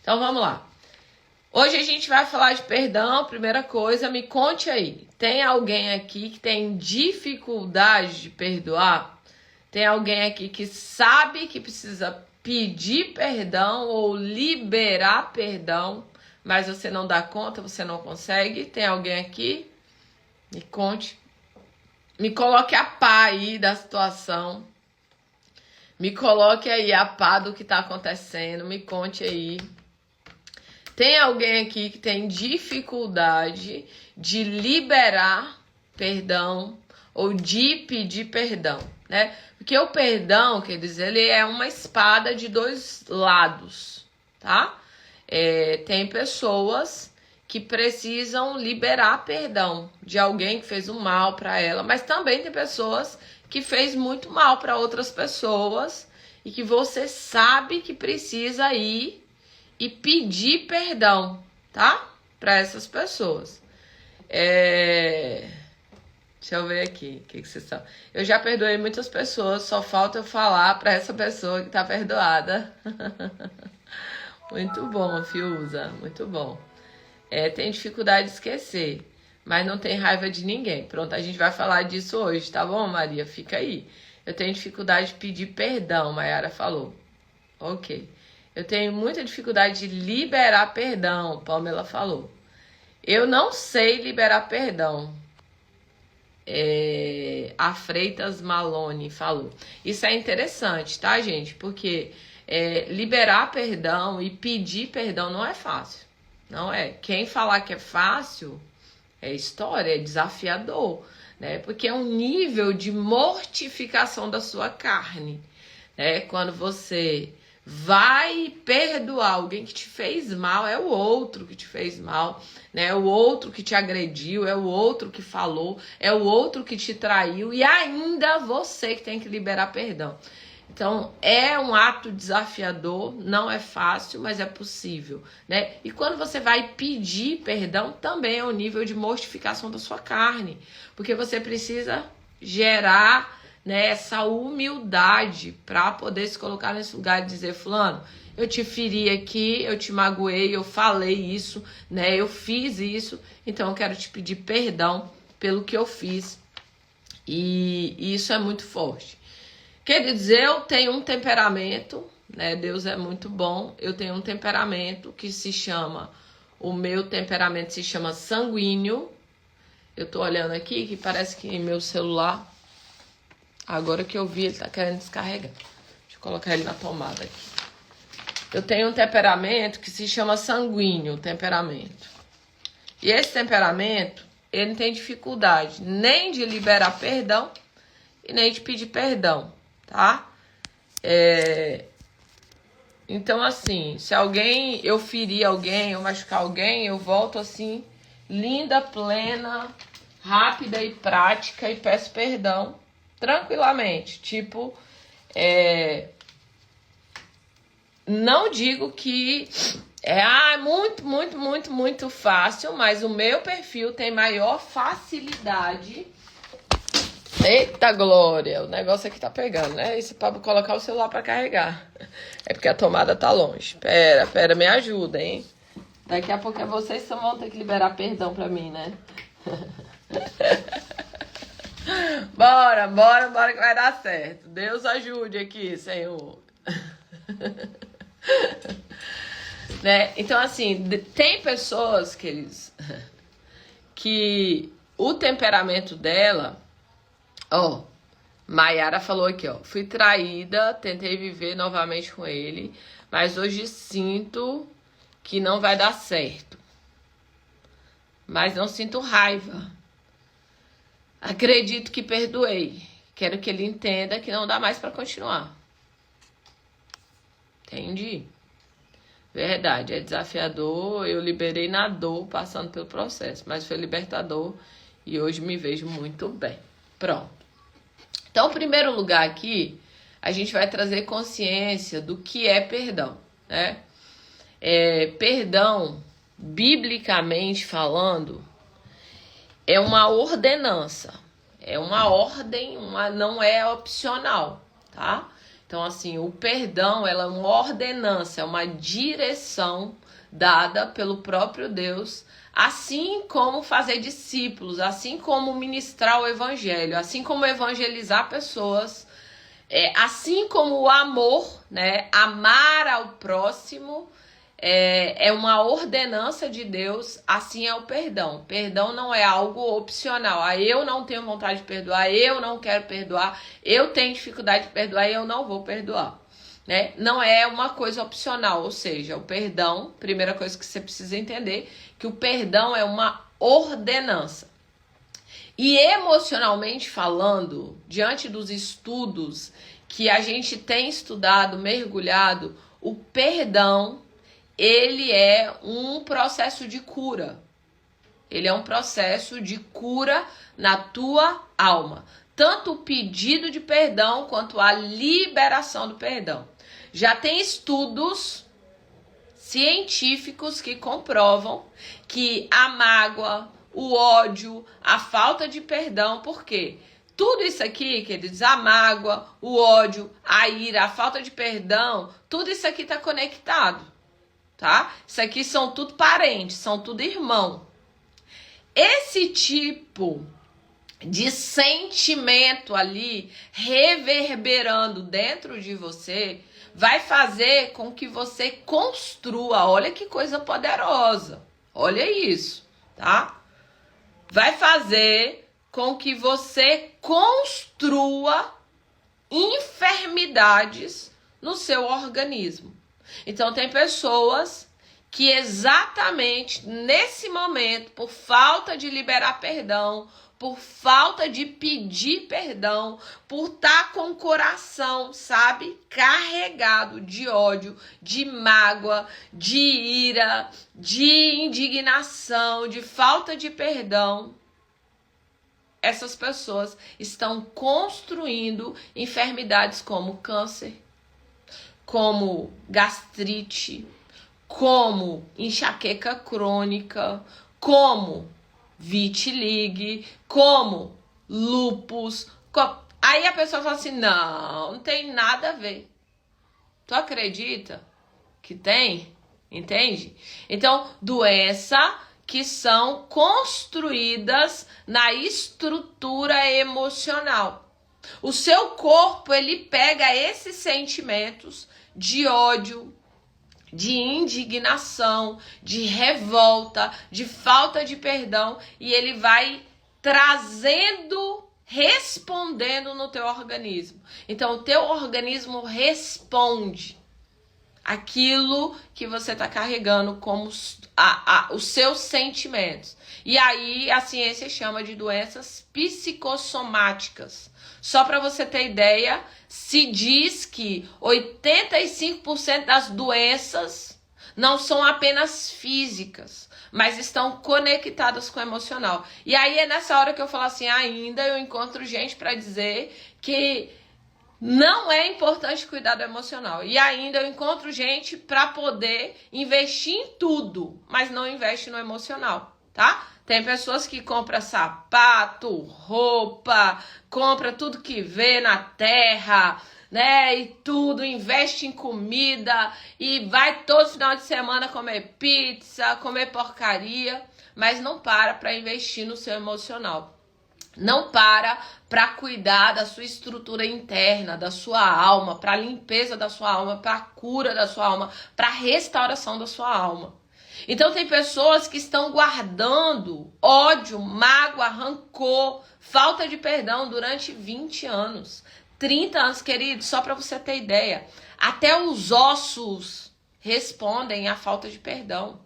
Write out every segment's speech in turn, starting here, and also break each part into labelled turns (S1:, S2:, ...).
S1: Então vamos lá. Hoje a gente vai falar de perdão. Primeira coisa, me conte aí. Tem alguém aqui que tem dificuldade de perdoar? Tem alguém aqui que sabe que precisa pedir perdão ou liberar perdão, mas você não dá conta, você não consegue? Tem alguém aqui? Me conte. Me coloque a pá aí da situação. Me coloque aí a pá do que tá acontecendo. Me conte aí. Tem alguém aqui que tem dificuldade de liberar perdão ou de pedir perdão, né? Porque o perdão, quer dizer, ele é uma espada de dois lados, tá? Tem pessoas que precisam liberar perdão de alguém que fez um mal para ela, mas também tem pessoas que fez muito mal para outras pessoas e que você sabe que precisa ir e pedir perdão, tá? Para essas pessoas. Deixa eu ver aqui, o que vocês são. Eu já perdoei muitas pessoas, só falta eu falar para essa pessoa que tá perdoada. Muito bom, Fiuza, muito bom. Tem dificuldade de esquecer, mas não tem raiva de ninguém. Pronto, a gente vai falar disso hoje, tá bom, Maria? Fica aí. Eu tenho dificuldade de pedir perdão, Mayara falou. Ok. Eu tenho muita dificuldade de liberar perdão, Pamela falou. Eu não sei liberar perdão. A Freitas Malone falou. Isso é interessante, tá, gente? Porque liberar perdão e pedir perdão não é fácil. Não é. Quem falar que é fácil é história, é desafiador, né? Porque é um nível de mortificação da sua carne, né? Quando você vai perdoar alguém que te fez mal, é o outro que te fez mal, né? É o outro que te agrediu, é o outro que falou, é o outro que te traiu e ainda você que tem que liberar perdão. Então, é um ato desafiador, não é fácil, mas é possível, né? E quando você vai pedir perdão, também é um nível de mortificação da sua carne, porque você precisa gerar, né, essa humildade para poder se colocar nesse lugar e dizer, fulano, eu te feri aqui, eu te magoei, eu falei isso, né, eu fiz isso, então eu quero te pedir perdão pelo que eu fiz. E isso é muito forte. Quer dizer, eu tenho um temperamento, né, Deus é muito bom, eu tenho um temperamento que se chama, o meu temperamento se chama sanguíneo. Eu tô olhando aqui que parece que meu celular, agora que eu vi, ele tá querendo descarregar. Deixa eu colocar ele na tomada aqui. Eu tenho um temperamento que se chama sanguíneo, temperamento. E esse temperamento, ele não tem dificuldade nem de liberar perdão e nem de pedir perdão, tá? Então, assim, se eu ferir alguém, eu machucar alguém, eu volto assim, linda, plena, rápida e prática e peço perdão. Tranquilamente, tipo, não digo que muito, muito, muito, muito fácil, mas o meu perfil tem maior facilidade. Eita glória, o negócio aqui tá pegando, né? Isso é pra colocar o celular pra carregar. É porque a tomada tá longe. Pera, me ajuda, hein? Daqui a pouco vocês vão ter que liberar perdão pra mim, né? Bora que vai dar certo. Deus ajude aqui, Senhor. Né? Então, assim, tem pessoas que o temperamento dela, Mayara falou aqui, fui traída, tentei viver novamente com ele, mas hoje sinto que não vai dar certo. Mas não sinto raiva. Acredito que perdoei. Quero que ele entenda que não dá mais para continuar. Entendi. Verdade, é desafiador. Eu liberei na dor, passando pelo processo. Mas foi libertador e hoje me vejo muito bem. Pronto. Então, em primeiro lugar aqui, a gente vai trazer consciência do que é perdão, né? Perdão, biblicamente falando, é uma ordenança, é uma ordem, não é opcional, tá? Então, assim, o perdão, ela é uma ordenança, é uma direção dada pelo próprio Deus, assim como fazer discípulos, assim como ministrar o evangelho, assim como evangelizar pessoas, assim como o amor, né? Amar ao próximo é uma ordenança de Deus, assim é o perdão. Perdão não é algo opcional. Eu não tenho vontade de perdoar, eu não quero perdoar, eu tenho dificuldade de perdoar e eu não vou perdoar. Né? Não é uma coisa opcional, ou seja, o perdão, primeira coisa que você precisa entender, que o perdão é uma ordenança. E emocionalmente falando, diante dos estudos que a gente tem estudado, mergulhado, o perdão, ele é um processo de cura. Ele é um processo de cura na tua alma. Tanto o pedido de perdão quanto a liberação do perdão. Já tem estudos científicos que comprovam que a mágoa, o ódio, a falta de perdão, por quê? Tudo isso aqui, queridos, a mágoa, o ódio, a ira, a falta de perdão, tudo isso aqui está conectado, tá? Isso aqui são tudo parentes, são tudo irmão. Esse tipo de sentimento ali reverberando dentro de você vai fazer com que você construa. Olha que coisa poderosa. Olha isso, tá? Vai fazer com que você construa enfermidades no seu organismo. Então tem pessoas que exatamente nesse momento, por falta de liberar perdão, por falta de pedir perdão, por estar com o coração, sabe, carregado de ódio, de mágoa, de ira, de indignação, de falta de perdão, essas pessoas estão construindo enfermidades como câncer, como gastrite, como enxaqueca crônica, como vitiligo, como lúpus. Aí a pessoa fala assim, não tem nada a ver. Tu acredita que tem? Entende? Então, doença que são construídas na estrutura emocional. O seu corpo, ele pega esses sentimentos de ódio, de indignação, de revolta, de falta de perdão, e ele vai trazendo, respondendo no teu organismo. Então, o teu organismo responde aquilo que você está carregando como os seus sentimentos. E aí a ciência chama de doenças psicossomáticas. Só para você ter ideia, se diz que 85% das doenças não são apenas físicas, mas estão conectadas com o emocional. E aí é nessa hora que eu falo assim, ainda eu encontro gente para dizer que não é importante cuidar do emocional. E ainda eu encontro gente para poder investir em tudo, mas não investe no emocional, tá? Tem pessoas que compram sapato, roupa, compra tudo que vê na terra, né? E tudo, investe em comida e vai todo final de semana comer pizza, comer porcaria, mas não para investir no seu emocional. Não para cuidar da sua estrutura interna, da sua alma, para a limpeza da sua alma, para a cura da sua alma, para a restauração da sua alma. Então tem pessoas que estão guardando ódio, mágoa, rancor, falta de perdão durante 20 anos, 30 anos, querido, só para você ter ideia. Até os ossos respondem à falta de perdão.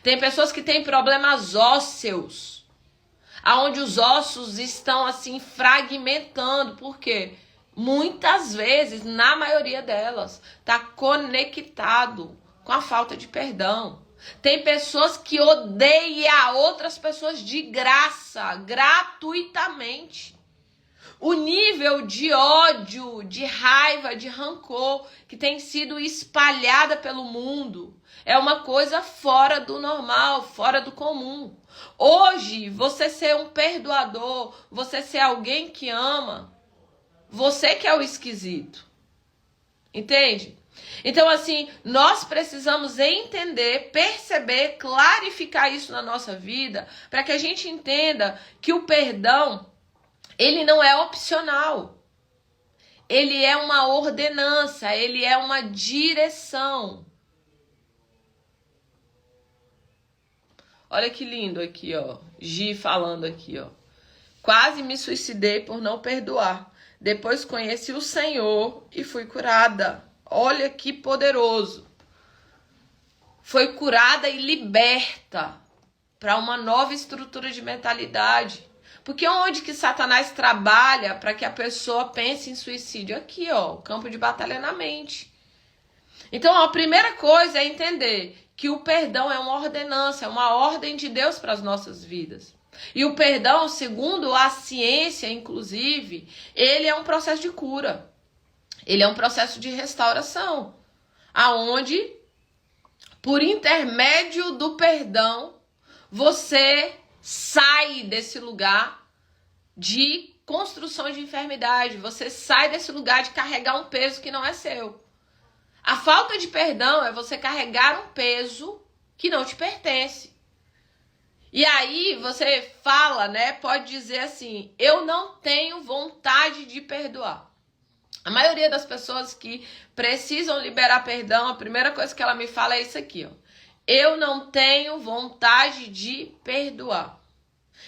S1: Tem pessoas que têm problemas ósseos, aonde os ossos estão assim fragmentando, porque muitas vezes, na maioria delas, está conectado com a falta de perdão. Tem pessoas que odeiam outras pessoas de graça, gratuitamente. O nível de ódio, de raiva, de rancor que tem sido espalhada pelo mundo é uma coisa fora do normal, fora do comum. Hoje, você ser um perdoador, você ser alguém que ama, Você que é o esquisito. Entende? Então, assim, nós precisamos entender, perceber, clarificar isso na nossa vida, para que a gente entenda que o perdão, ele não é opcional. Ele é uma ordenança, ele é uma direção. Olha que lindo aqui, ó. Gi falando aqui, ó. Quase me suicidei por não perdoar. Depois conheci o Senhor e fui curada. Olha que poderoso. Foi curada e liberta para uma nova estrutura de mentalidade. Porque onde que Satanás trabalha para que a pessoa pense em suicídio? Aqui, ó, o campo de batalha na mente. Então, a primeira coisa é entender que o perdão é uma ordenança, é uma ordem de Deus para as nossas vidas. E o perdão, segundo a ciência, inclusive, ele é um processo de cura. Ele é um processo de restauração, aonde, por intermédio do perdão, você sai desse lugar de construção de enfermidade, você sai desse lugar de carregar um peso que não é seu. A falta de perdão é você carregar um peso que não te pertence. E aí você fala, né? Pode dizer assim, eu não tenho vontade de perdoar. A maioria das pessoas que precisam liberar perdão, a primeira coisa que ela me fala é isso aqui, ó. Eu não tenho vontade de perdoar.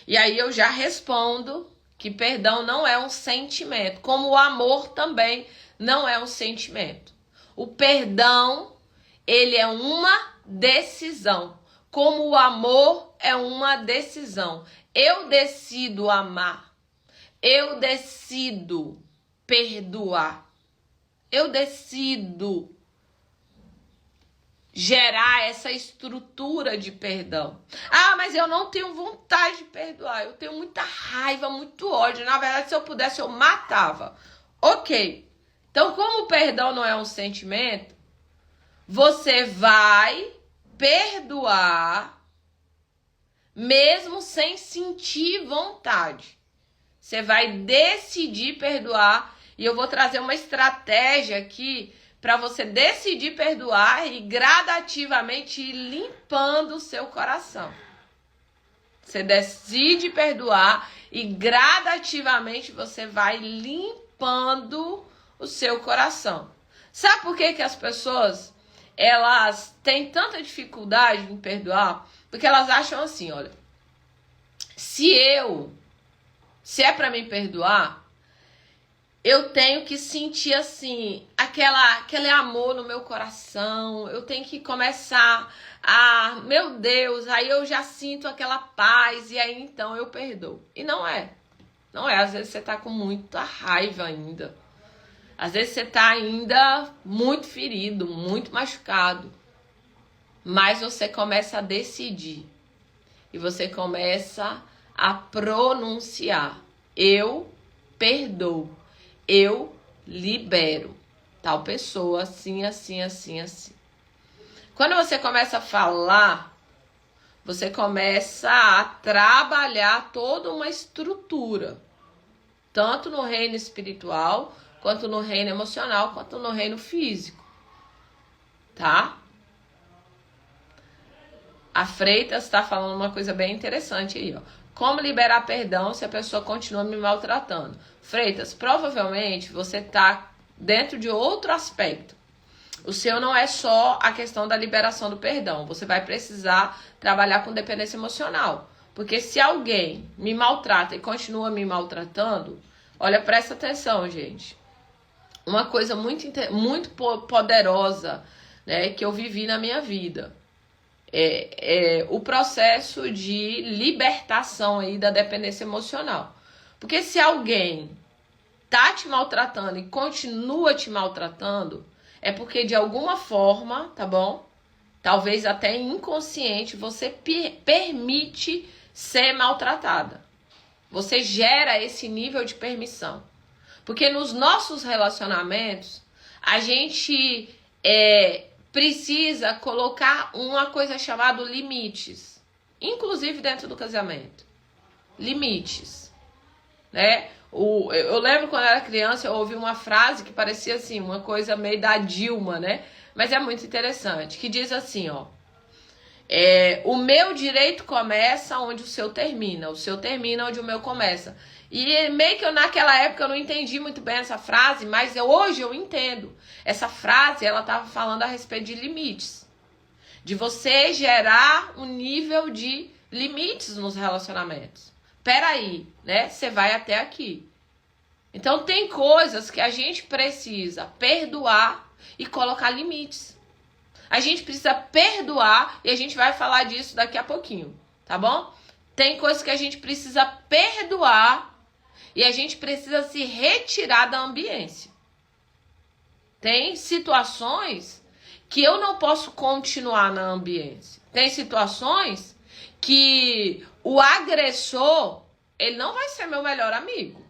S1: E aí eu já respondo que perdão não é um sentimento, como o amor também não é um sentimento. O perdão, ele é uma decisão, como o amor é uma decisão. Eu decido amar, eu decido perdoar, eu decido gerar essa estrutura de perdão. Ah, mas eu não tenho vontade de perdoar, eu tenho muita raiva, muito ódio. Na verdade, se eu pudesse, eu matava. Ok, então como o perdão não é um sentimento, você vai perdoar mesmo sem sentir vontade. Você vai decidir perdoar. E eu vou trazer uma estratégia aqui para você decidir perdoar e gradativamente ir limpando o seu coração. Você decide perdoar e gradativamente você vai limpando o seu coração. Sabe por que as pessoas elas têm tanta dificuldade em perdoar? Porque elas acham assim, olha, se é para mim perdoar, eu tenho que sentir assim, aquele amor no meu coração, eu tenho que começar a, meu Deus, aí eu já sinto aquela paz e aí então eu perdoo. E não é, às vezes você tá com muita raiva ainda, às vezes você tá ainda muito ferido, muito machucado, mas você começa a decidir e você começa a pronunciar, eu perdoo. Eu libero tal pessoa assim, assim, assim, assim. Quando você começa a falar, você começa a trabalhar toda uma estrutura. Tanto no reino espiritual, quanto no reino emocional, quanto no reino físico. Tá? A Freitas está falando uma coisa bem interessante aí, ó. Como liberar perdão se a pessoa continua me maltratando? Freitas, provavelmente você está dentro de outro aspecto. O seu não é só a questão da liberação do perdão. Você vai precisar trabalhar com dependência emocional. Porque se alguém me maltrata e continua me maltratando, olha, presta atenção, gente. Uma coisa muito poderosa, né, que eu vivi na minha vida. O processo de libertação aí da dependência emocional. Porque se alguém tá te maltratando e continua te maltratando, é porque de alguma forma, tá bom? Talvez até inconsciente, você permite ser maltratada. Você gera esse nível de permissão. Porque nos nossos relacionamentos, a gente precisa colocar uma coisa chamada limites. Inclusive dentro do casamento. Limites. Né? Eu lembro quando eu era criança, eu ouvi uma frase que parecia assim, uma coisa meio da Dilma, né? Mas é muito interessante, que diz assim, ó. O meu direito começa onde o seu termina onde o meu começa. E meio que naquela época eu não entendi muito bem essa frase, mas hoje eu entendo. Essa frase, ela estava falando a respeito de limites. De você gerar um nível de limites nos relacionamentos. Peraí, né? Você vai até aqui. Então tem coisas que a gente precisa perdoar e colocar limites. A gente precisa perdoar e a gente vai falar disso daqui a pouquinho, tá bom? Tem coisas que a gente precisa perdoar e a gente precisa se retirar da ambiência. Tem situações que eu não posso continuar na ambiência. Tem situações que o agressor, ele não vai ser meu melhor amigo,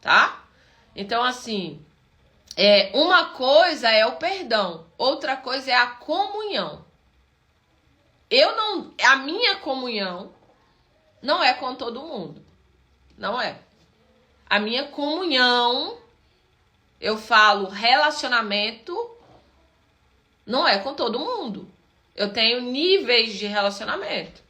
S1: tá? Então, assim, uma coisa é o perdão, outra coisa é a comunhão. A minha comunhão não é com todo mundo, não é. A minha comunhão, eu falo relacionamento, não é com todo mundo. Eu tenho níveis de relacionamento.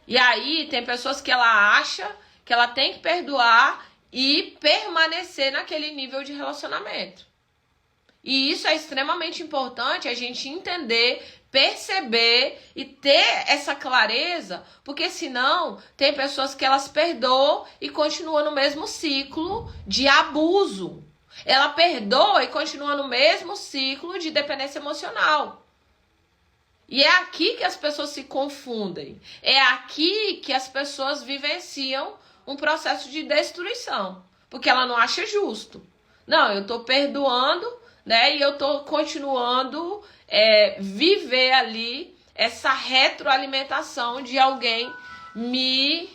S1: E aí tem pessoas que ela acha que ela tem que perdoar e permanecer naquele nível de relacionamento. E isso é extremamente importante a gente entender, perceber e ter essa clareza, porque senão tem pessoas que elas perdoam e continuam no mesmo ciclo de abuso. Ela perdoa e continua no mesmo ciclo de dependência emocional. E é aqui que as pessoas se confundem. É aqui que as pessoas vivenciam um processo de destruição. Porque ela não acha justo. Não, eu tô perdoando, né? E eu tô continuando viver ali essa retroalimentação de alguém me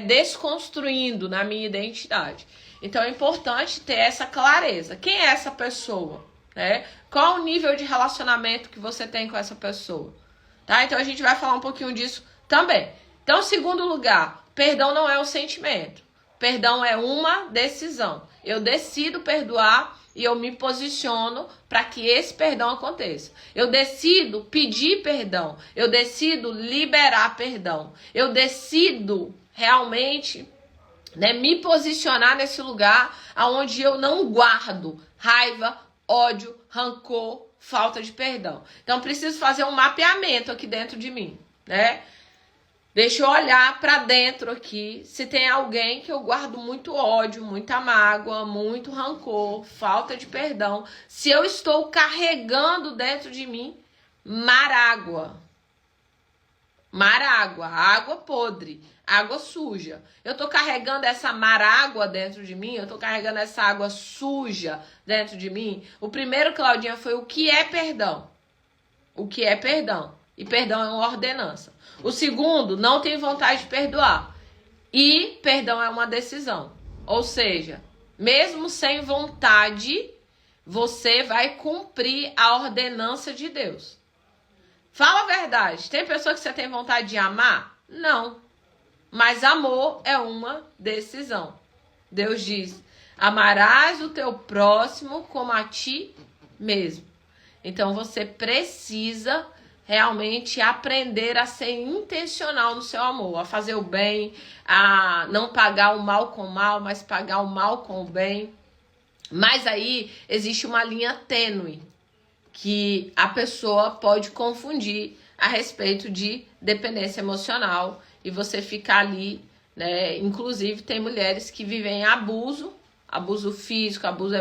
S1: desconstruindo na minha identidade. Então é importante ter essa clareza. Quem é essa pessoa? Né? Qual o nível de relacionamento que você tem com essa pessoa? Tá? Então a gente vai falar um pouquinho disso também. Então, segundo lugar, perdão não é um sentimento. Perdão é uma decisão. Eu decido perdoar e eu me posiciono para que esse perdão aconteça. Eu decido pedir perdão. Eu decido liberar perdão. Eu decido realmente me posicionar nesse lugar onde eu não guardo raiva, ódio, rancor, falta de perdão. Então, preciso fazer um mapeamento aqui dentro de mim, né? Deixa eu olhar para dentro aqui se tem alguém que eu guardo muito ódio, muita mágoa, muito rancor, falta de perdão. Se eu estou carregando dentro de mim mágoa, água podre, água suja. Eu tô carregando essa mágoa dentro de mim, eu tô carregando essa água suja dentro de mim. O primeiro, Claudinha, foi o que é perdão. O que é perdão? E perdão é uma ordenança. O segundo, não tem vontade de perdoar. E perdão é uma decisão. Ou seja, mesmo sem vontade, você vai cumprir a ordenança de Deus. Fala a verdade. Tem pessoa que você tem vontade de amar? Não. Mas amor é uma decisão. Deus diz: amarás o teu próximo como a ti mesmo. Então você precisa realmente aprender a ser intencional no seu amor, a fazer o bem, a não pagar o mal com o mal, mas pagar o mal com o bem. Mas aí existe uma linha tênue que a pessoa pode confundir a respeito de dependência emocional e você ficar ali, né? Inclusive tem mulheres que vivem abuso físico, abuso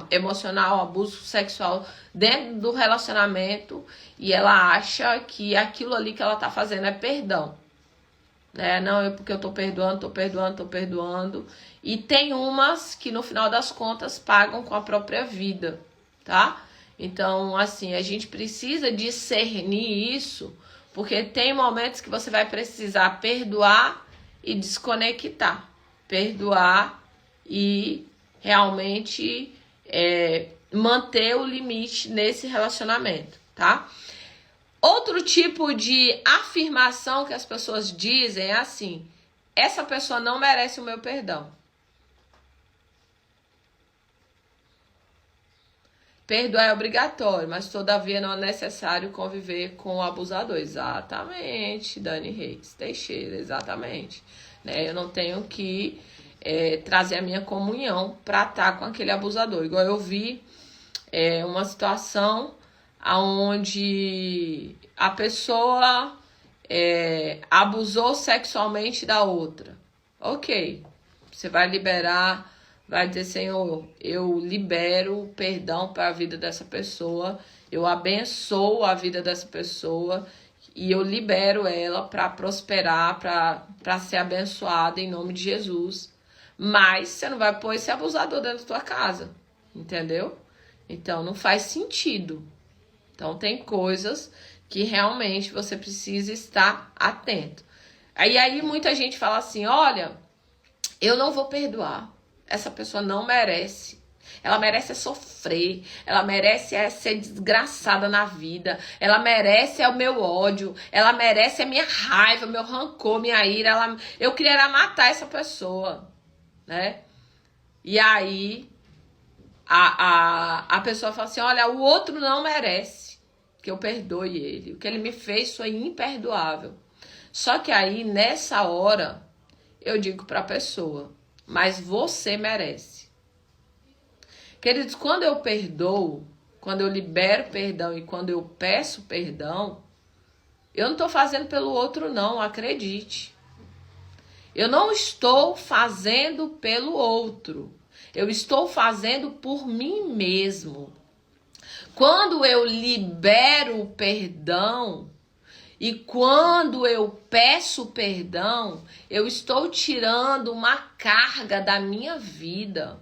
S1: emocional, abuso sexual dentro do relacionamento e ela acha que aquilo ali que ela tá fazendo é perdão. Né? Não, é porque eu tô perdoando. E tem umas que no final das contas pagam com a própria vida, tá? Então, assim, a gente precisa discernir isso, porque tem momentos que você vai precisar perdoar e desconectar. Perdoar e realmente manter o limite nesse relacionamento, tá? Outro tipo de afirmação que as pessoas dizem é assim: essa pessoa não merece o meu perdão. perdoar é obrigatório, mas todavia não é necessário conviver com o abusador. Exatamente, Dani Reis Teixeira, exatamente. Né? Eu não tenho que trazer a minha comunhão para estar com aquele abusador. Igual eu vi uma situação onde a pessoa abusou sexualmente da outra. Ok, você vai liberar, vai dizer, Senhor, eu libero o perdão para a vida dessa pessoa, eu abençoo a vida dessa pessoa e eu libero ela para prosperar, para ser abençoada em nome de Jesus. Mas você não vai pôr esse abusador dentro da tua casa, entendeu? Então não faz sentido. Então tem coisas que realmente você precisa estar atento. Aí muita gente fala assim, olha, eu não vou perdoar. Essa pessoa não merece. Ela merece sofrer. Ela merece ser desgraçada na vida. Ela merece o meu ódio. Ela merece a minha raiva, meu rancor, minha ira. Eu queria matar essa pessoa, né? E aí a pessoa fala assim, olha, o outro não merece que eu perdoe ele. O que ele me fez foi imperdoável. Só que aí, nessa hora, eu digo para a pessoa, mas você merece. Queridos, quando eu perdoo, quando eu libero perdão e quando eu peço perdão, eu não estou fazendo pelo outro não, acredite. Eu não estou fazendo pelo outro. Eu estou fazendo por mim mesmo. Quando eu libero o perdão e quando eu peço perdão, eu estou tirando uma carga da minha vida.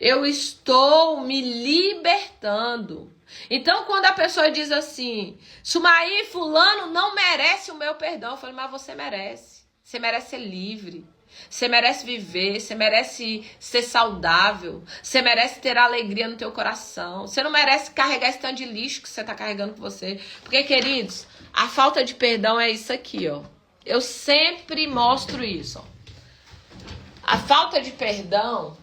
S1: Eu estou me libertando. Então, quando a pessoa diz assim, Sumaí, fulano não merece o meu perdão, eu falo, mas você merece. Você merece ser livre. Você merece viver, você merece ser saudável, você merece ter alegria no teu coração. Você não merece carregar esse tanto de lixo que você está carregando com você. Porque, queridos, a falta de perdão é isso aqui, ó. Eu sempre mostro isso, ó. A falta de perdão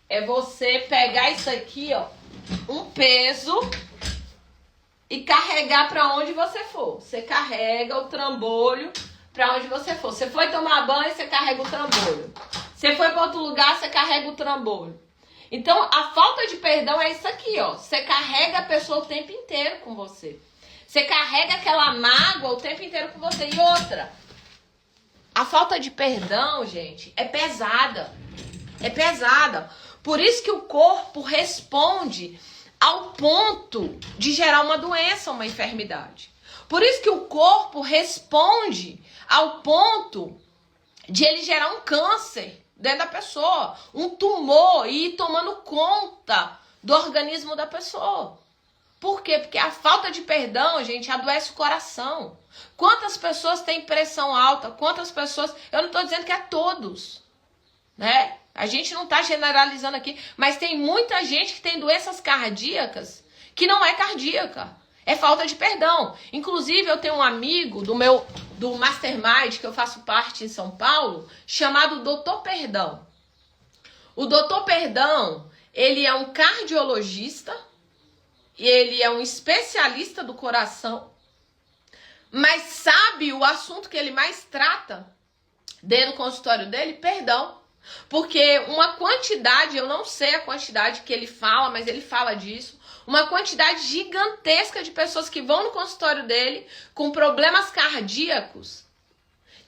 S1: é você pegar isso aqui, ó, um peso e carregar para onde você for. Você carrega o trambolho para onde você for. Você foi tomar banho, você carrega o trambolho. Você foi para outro lugar, você carrega o trambolho. Então, a falta de perdão é isso aqui, ó. Você carrega a pessoa o tempo inteiro com você. Você carrega aquela mágoa o tempo inteiro com você. E outra, a falta de perdão, gente, é pesada. É pesada. Por isso que o corpo responde ao ponto de gerar uma doença, uma enfermidade. Por isso que o corpo responde ao ponto de ele gerar um câncer dentro da pessoa, um tumor e ir tomando conta do organismo da pessoa. Por quê? Porque a falta de perdão, gente, adoece o coração. Quantas pessoas têm pressão alta? Quantas pessoas... Eu não estou dizendo que é todos, né? A gente não está generalizando aqui, mas tem muita gente que tem doenças cardíacas que não é cardíaca. É falta de perdão. Inclusive, eu tenho um amigo do Mastermind, que eu faço parte em São Paulo, chamado Doutor Perdão. O Doutor Perdão, ele é um cardiologista, ele é um especialista do coração, mas sabe o assunto que ele mais trata dentro do consultório dele? Perdão. Porque uma quantidade, eu não sei a quantidade que ele fala, mas ele fala disso, uma quantidade gigantesca de pessoas que vão no consultório dele com problemas cardíacos,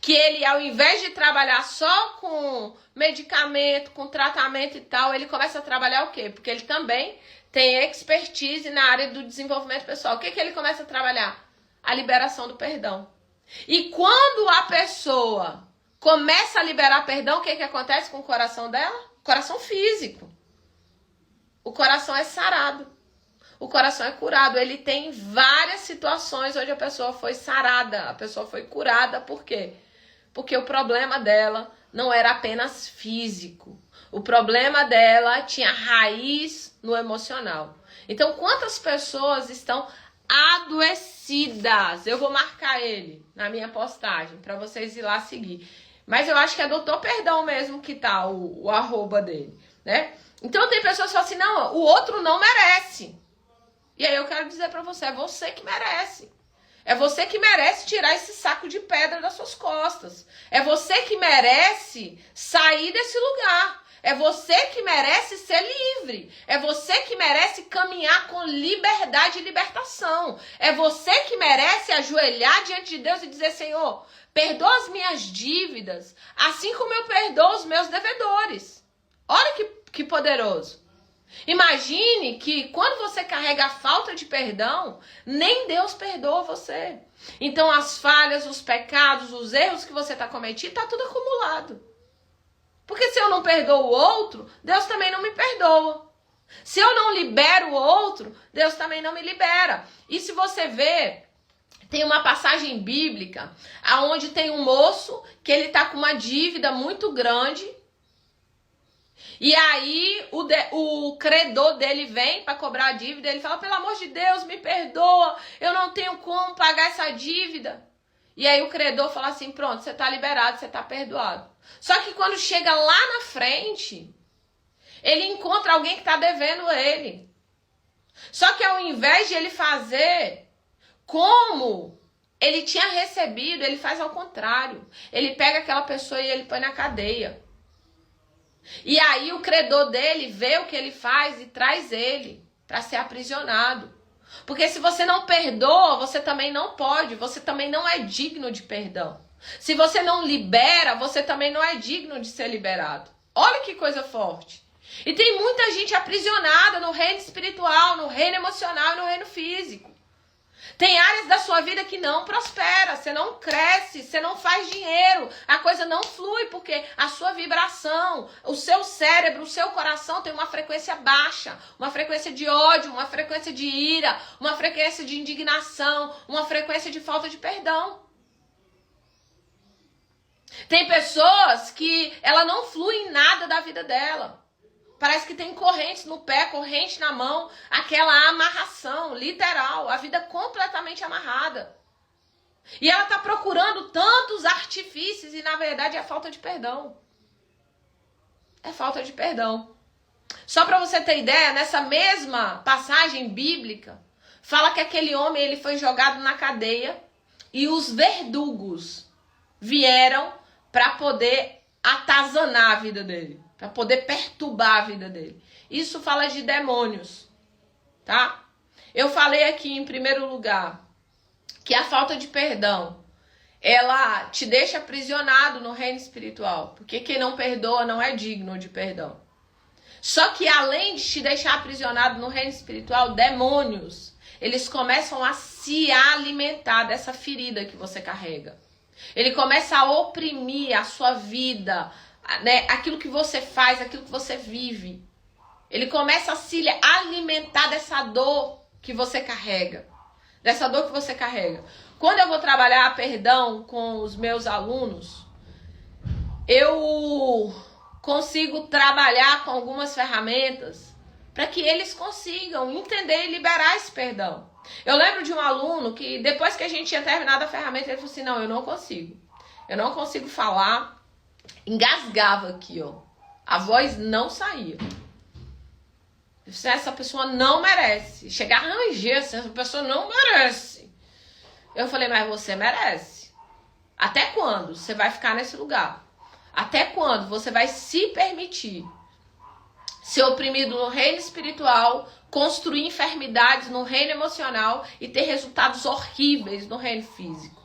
S1: que ele, ao invés de trabalhar só com medicamento, com tratamento e tal, ele começa a trabalhar o quê? Porque ele também tem expertise na área do desenvolvimento pessoal. O que ele começa a trabalhar? A liberação do perdão. E quando a pessoa começa a liberar perdão, o que acontece com o coração dela? Coração físico. O coração é sarado. O coração é curado. Ele tem várias situações onde a pessoa foi sarada, a pessoa foi curada. Por quê? Porque o problema dela não era apenas físico. O problema dela tinha raiz no emocional. Então, quantas pessoas estão adoecidas? Eu vou marcar ele na minha postagem para vocês ir lá seguir. Mas eu acho que é Doutor Perdão mesmo que tá o arroba dele, né? Então tem pessoas que falam assim, não, o outro não merece. E aí eu quero dizer para você, é você que merece. É você que merece tirar esse saco de pedra das suas costas. É você que merece sair desse lugar. É você que merece ser livre. É você que merece caminhar com liberdade e libertação. É você que merece ajoelhar diante de Deus e dizer, Senhor, perdoa as minhas dívidas, assim como eu perdoo os meus devedores. Olha que poderoso. Imagine que quando você carrega a falta de perdão, nem Deus perdoa você. Então as falhas, os pecados, os erros que você está cometendo, está tudo acumulado. Porque se eu não perdoo o outro, Deus também não me perdoa. Se eu não libero o outro, Deus também não me libera. E se você vê, tem uma passagem bíblica onde tem um moço que ele está com uma dívida muito grande. E aí o credor dele vem para cobrar a dívida, ele fala, pelo amor de Deus, me perdoa, eu não tenho como pagar essa dívida. E aí o credor fala assim, pronto, você está liberado, você está perdoado. Só que quando chega lá na frente, ele encontra alguém que está devendo ele. Só que ao invés de ele fazer como ele tinha recebido, ele faz ao contrário. Ele pega aquela pessoa e ele põe na cadeia. E aí o credor dele vê o que ele faz e traz ele para ser aprisionado. Porque se você não perdoa, você também não pode, você também não é digno de perdão. Se você não libera, você também não é digno de ser liberado. Olha que coisa forte. E tem muita gente aprisionada no reino espiritual, no reino emocional e no reino físico. Tem áreas da sua vida que não prospera, você não cresce, você não faz dinheiro, a coisa não flui porque a sua vibração, o seu cérebro, o seu coração tem uma frequência baixa, uma frequência de ódio, uma frequência de ira, uma frequência de indignação, uma frequência de falta de perdão. Tem pessoas que ela não flui em nada da vida dela. Parece que tem correntes no pé, corrente na mão, aquela amarração, literal, a vida completamente amarrada. E ela está procurando tantos artifícios e na verdade é falta de perdão. É falta de perdão. Só para você ter ideia, nessa mesma passagem bíblica, fala que aquele homem ele foi jogado na cadeia e os verdugos vieram para poder atazanar a vida dele, para poder perturbar a vida dele. Isso fala de demônios, tá? Eu falei aqui em primeiro lugar que a falta de perdão, ela te deixa aprisionado no reino espiritual, porque quem não perdoa não é digno de perdão. Só que além de te deixar aprisionado no reino espiritual, demônios, eles começam a se alimentar dessa ferida que você carrega. Ele começa a oprimir a sua vida, né? Aquilo que você faz, aquilo que você vive. Ele começa a se alimentar dessa dor que você carrega. Dessa dor que você carrega. Quando eu vou trabalhar perdão com os meus alunos, eu consigo trabalhar com algumas ferramentas para que eles consigam entender e liberar esse perdão. Eu lembro de um aluno que depois que a gente tinha terminado a ferramenta, ele falou assim, não, eu não consigo falar, engasgava aqui, ó, a voz não saía. Eu disse, essa pessoa não merece, chegar a ranger, essa pessoa não merece. Eu falei, mas você merece. Até quando você vai ficar nesse lugar? Até quando você vai se permitir ser oprimido no reino espiritual, construir enfermidades no reino emocional e ter resultados horríveis no reino físico?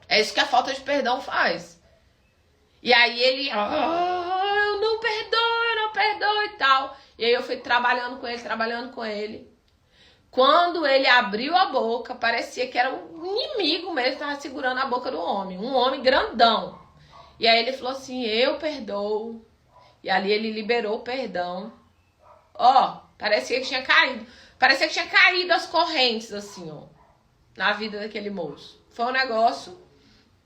S1: É isso que a falta de perdão faz. E aí ele, eu não perdoo e tal. E aí eu fui trabalhando com ele. Quando ele abriu a boca, parecia que era um inimigo mesmo que estava segurando a boca do homem. Um homem grandão. E aí ele falou assim, eu perdoo. E ali ele liberou o perdão. Parecia que tinha caído. Parecia que tinha caído as correntes, assim, ó, na vida daquele moço. Foi um negócio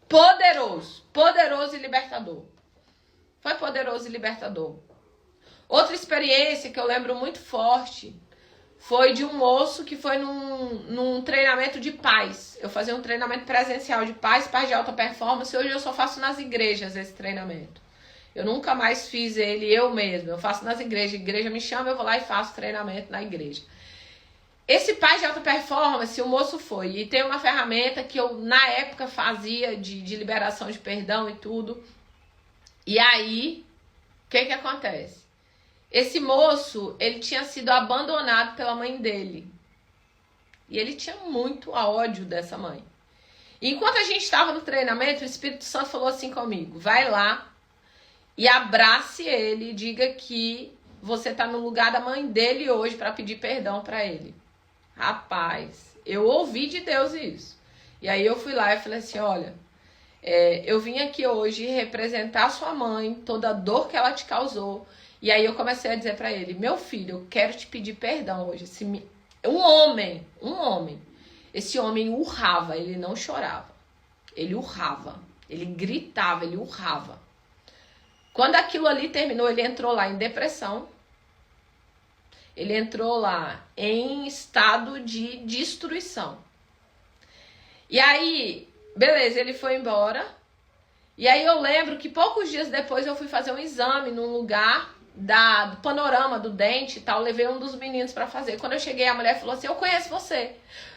S1: poderoso. Poderoso e libertador. Foi poderoso e libertador. Outra experiência que eu lembro muito forte foi de um moço que foi num treinamento de paz. Eu fazia um treinamento presencial de paz de alta performance. Hoje eu só faço nas igrejas esse treinamento. Eu nunca mais fiz ele eu mesmo. Eu faço nas igrejas. A igreja me chama, eu vou lá e faço treinamento na igreja. Esse pai de alta performance, o moço foi. E tem uma ferramenta que eu, na época, fazia de liberação de perdão e tudo. E aí, o que que acontece? Esse moço, ele tinha sido abandonado pela mãe dele. E ele tinha muito ódio dessa mãe. E enquanto a gente estava no treinamento, o Espírito Santo falou assim comigo: vai lá e abrace ele e diga que você está no lugar da mãe dele hoje para pedir perdão para ele. Rapaz, eu ouvi de Deus isso. E aí eu fui lá e falei assim: olha, eu vim aqui hoje representar sua mãe, toda a dor que ela te causou. E aí eu comecei a dizer para ele: meu filho, eu quero te pedir perdão hoje. Um homem, esse homem urrava, ele não chorava. Ele urrava, ele gritava, ele urrava. Quando aquilo ali terminou, ele entrou lá em depressão. Ele entrou lá em estado de destruição. E aí, beleza, ele foi embora. E aí eu lembro que poucos dias depois eu fui fazer um exame num lugar do panorama do dente e tal. Levei um dos meninos pra fazer. Quando eu cheguei, a mulher falou assim: eu conheço você.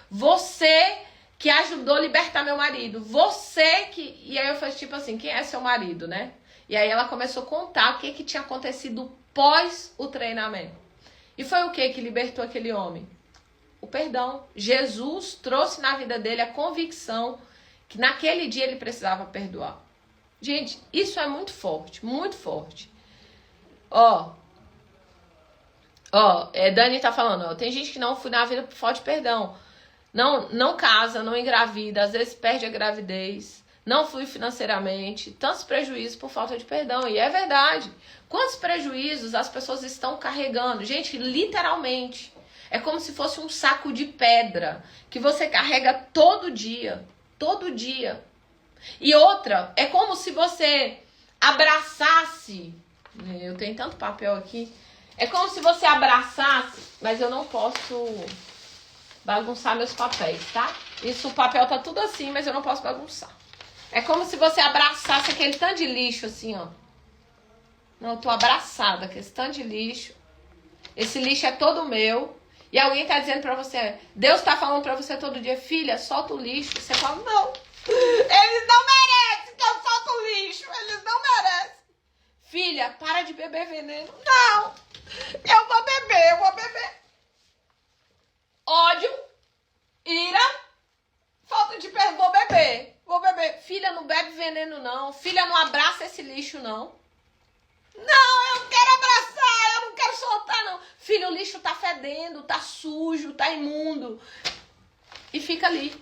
S1: Você que ajudou a libertar meu marido. Você que... E aí eu falei tipo assim: quem é seu marido, né? E aí ela começou a contar o que tinha acontecido pós o treinamento. E foi o que libertou aquele homem? O perdão. Jesus trouxe na vida dele a convicção que naquele dia ele precisava perdoar. Gente, isso é muito forte, muito forte. Dani tá falando, tem gente que não foi na vida por falta de perdão. Não casa, não engravida, às vezes perde a gravidez, não flui financeiramente, tantos prejuízos por falta de perdão. E é verdade. Quantos prejuízos as pessoas estão carregando? Gente, literalmente. É como se fosse um saco de pedra que você carrega todo dia. Todo dia. E outra, é como se você abraçasse... Eu tenho tanto papel aqui. É como se você abraçasse... Mas eu não posso bagunçar meus papéis, tá? Isso, o papel tá tudo assim, mas eu não posso bagunçar. É como se você abraçasse aquele tanto de lixo assim, ó. Não, eu tô abraçada com esse tanto de lixo. Esse lixo é todo meu. E alguém tá dizendo pra você, Deus tá falando pra você todo dia: filha, solta o lixo. Você fala: não, eles não merecem que eu solte o lixo. Eles não merecem. Filha, para de beber veneno. Não, eu vou beber. Ódio, ira, falta de perdão, vou beber. Filha, não bebe veneno não. Filha, não abraça esse lixo não. Não, eu quero abraçar, eu não quero soltar não. Filho, o lixo tá fedendo, tá sujo, tá imundo. E fica ali.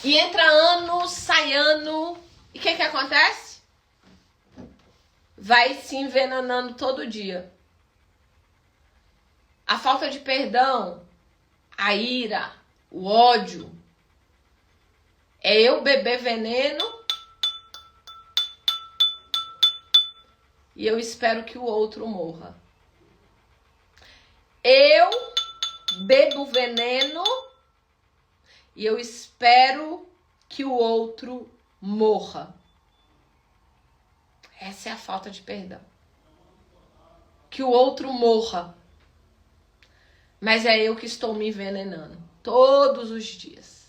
S1: E entra ano, sai ano. E o que acontece? Vai se envenenando todo dia. A falta de perdão, a ira, o ódio, é eu beber veneno e eu espero que o outro morra. Eu bebo veneno e eu espero que o outro morra. Essa é a falta de perdão. Que o outro morra. Mas é eu que estou me envenenando todos os dias.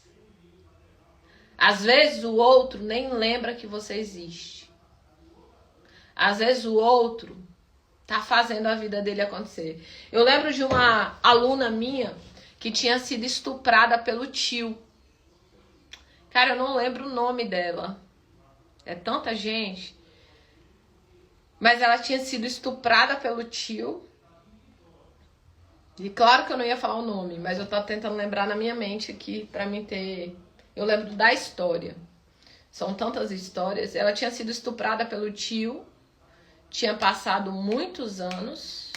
S1: Às vezes o outro nem lembra que você existe. Às vezes o outro tá fazendo a vida dele acontecer. Eu lembro de uma aluna minha que tinha sido estuprada pelo tio. Cara, eu não lembro o nome dela. É tanta gente. Mas ela tinha sido estuprada pelo tio. E claro que eu não ia falar o nome, mas eu tô tentando lembrar na minha mente aqui pra mim ter... Eu lembro da história. São tantas histórias. Ela tinha sido estuprada pelo tio. Tinha passado muitos anos.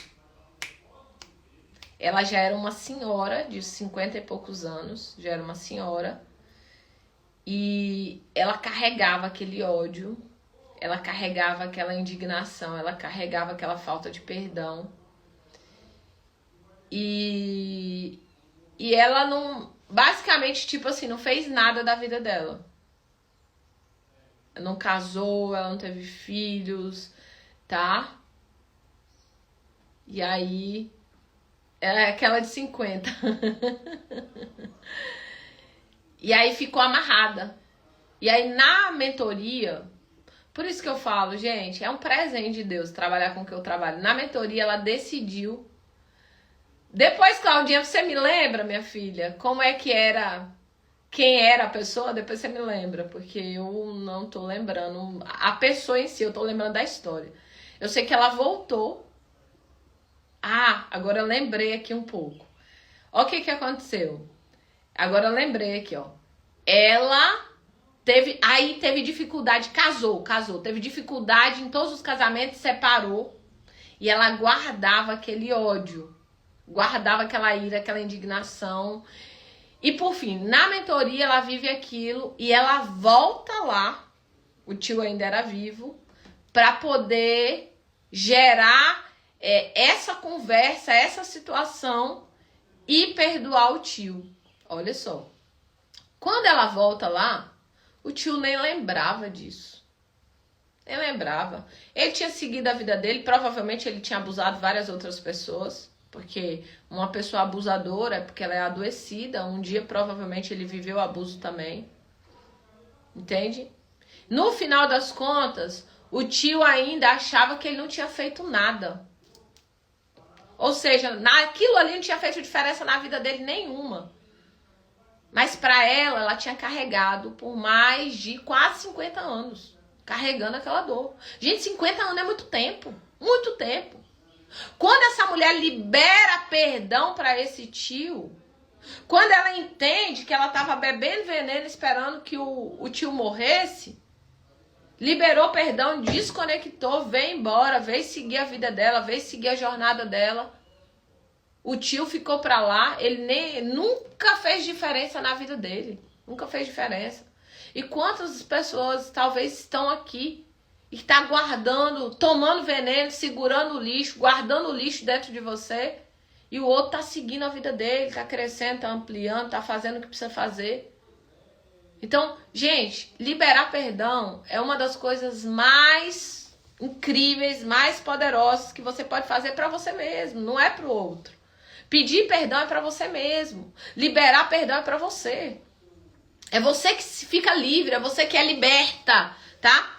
S1: Ela já era uma senhora de 50 e poucos anos. Já era uma senhora. E ela carregava aquele ódio. Ela carregava aquela indignação. Ela carregava aquela falta de perdão. E ela não... Basicamente, tipo assim, não fez nada da vida dela. Ela não casou, ela não teve filhos, tá? E aí, É aquela de 50. E aí ficou amarrada. E aí na mentoria, por isso que eu falo, gente, é um presente de Deus trabalhar com o que eu trabalho. Na mentoria ela decidiu. Depois, Claudinha, você me lembra, minha filha, como é que era, quem era a pessoa? Depois você me lembra, porque eu não tô lembrando a pessoa em si, eu tô lembrando da história. Eu sei que ela voltou. Ah, agora eu lembrei aqui um pouco. Olha o que aconteceu. Agora eu lembrei aqui, ó. Ela teve dificuldade, casou, teve dificuldade em todos os casamentos, separou. E ela guardava aquele ódio, guardava aquela ira, aquela indignação. E por fim, na mentoria ela vive aquilo e ela volta lá, o tio ainda era vivo, para poder gerar essa conversa, essa situação e perdoar o tio. Olha só. Quando ela volta lá, o tio nem lembrava disso. Nem lembrava. Ele tinha seguido a vida dele, provavelmente ele tinha abusado várias outras pessoas, porque uma pessoa abusadora é porque ela é adoecida. Um dia, provavelmente, ele viveu abuso também. Entende? No final das contas, o tio ainda achava que ele não tinha feito nada. Ou seja, naquilo ali não tinha feito diferença na vida dele nenhuma. Mas para ela tinha carregado por mais de quase 50 anos. Carregando aquela dor. Gente, 50 anos é muito tempo. Muito tempo. Quando essa mulher libera perdão para esse tio, quando ela entende que ela estava bebendo veneno esperando que o tio morresse, liberou perdão, desconectou, veio embora, veio seguir a vida dela, veio seguir a jornada dela. O tio ficou pra lá, ele nunca fez diferença na vida dele. Nunca fez diferença. E quantas pessoas talvez estão aqui e está guardando, tomando veneno, segurando o lixo, guardando o lixo dentro de você, e o outro tá seguindo a vida dele, tá crescendo, tá ampliando, tá fazendo o que precisa fazer. Então, gente, liberar perdão é uma das coisas mais incríveis, mais poderosas que você pode fazer para você mesmo, não é para o outro. Pedir perdão é para você mesmo. Liberar perdão é para você. É você que fica livre, é você que é liberta, tá?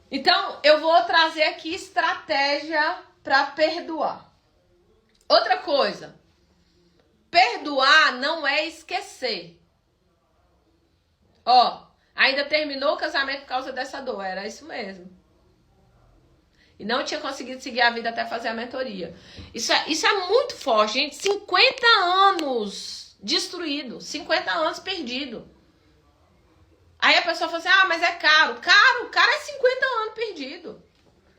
S1: Então, eu vou trazer aqui estratégia para perdoar. Outra coisa. Perdoar não é esquecer. Ó, ainda terminou o casamento por causa dessa dor. Era isso mesmo. E não tinha conseguido seguir a vida até fazer a mentoria. Isso é muito forte, gente. 50 anos destruído. 50 anos perdido. Aí a pessoa fala assim, mas é caro. Caro, cara é 50 anos perdido.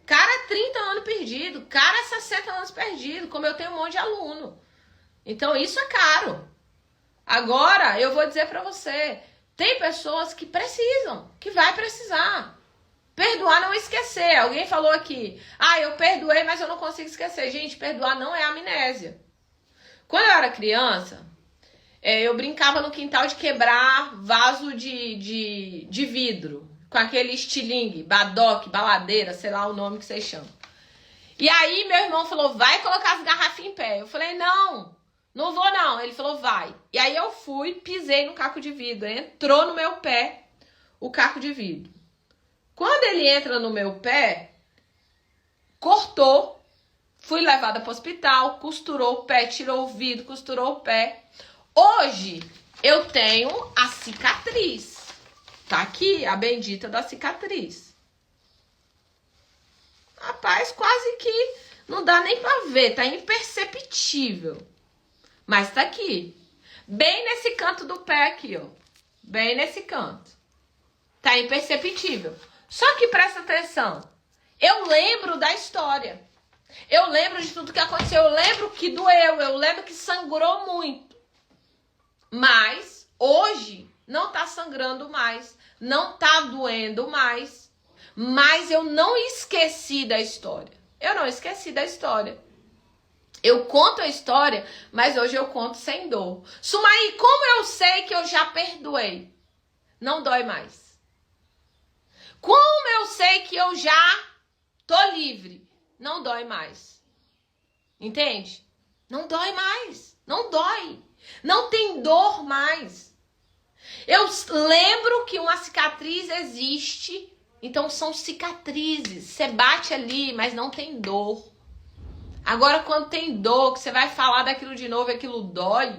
S1: Cara é 30 anos perdido. Cara é 60 anos perdido. Como eu tenho um monte de aluno. Então isso é caro. Agora, eu vou dizer pra você. Tem pessoas que precisam. Que vai precisar. Perdoar não é esquecer. Alguém falou aqui, eu perdoei, mas eu não consigo esquecer. Gente, perdoar não é amnésia. Quando eu era criança, eu brincava no quintal de quebrar vaso de vidro, com aquele estilingue, badoque, baladeira, sei lá o nome que vocês chamam. E aí meu irmão falou, vai colocar as garrafas em pé. Eu falei, não vou não. Ele falou, vai. E aí eu fui, pisei no caco de vidro, entrou no meu pé o caco de vidro. Quando ele entra no meu pé, cortou, fui levada para o hospital, costurou o pé, tirou o vidro, costurou o pé. Hoje, eu tenho a cicatriz. Tá aqui, a bendita da cicatriz. Rapaz, quase que não dá nem para ver, tá imperceptível. Mas tá aqui. Bem nesse canto do pé aqui, ó. Bem nesse canto. Tá imperceptível. Só que presta atenção, eu lembro da história, eu lembro de tudo que aconteceu, eu lembro que doeu, eu lembro que sangrou muito, mas hoje não tá sangrando mais, não tá doendo mais, mas eu não esqueci da história, eu conto a história, mas hoje eu conto sem dor. Sumaí, como eu sei que eu já perdoei? Não dói mais. Como eu sei que eu já tô livre? Não dói mais. Entende? Não dói mais. Não dói. Não tem dor mais. Eu lembro que uma cicatriz existe. Então são cicatrizes. Você bate ali, mas não tem dor. Agora quando tem dor, que você vai falar daquilo de novo e aquilo dói,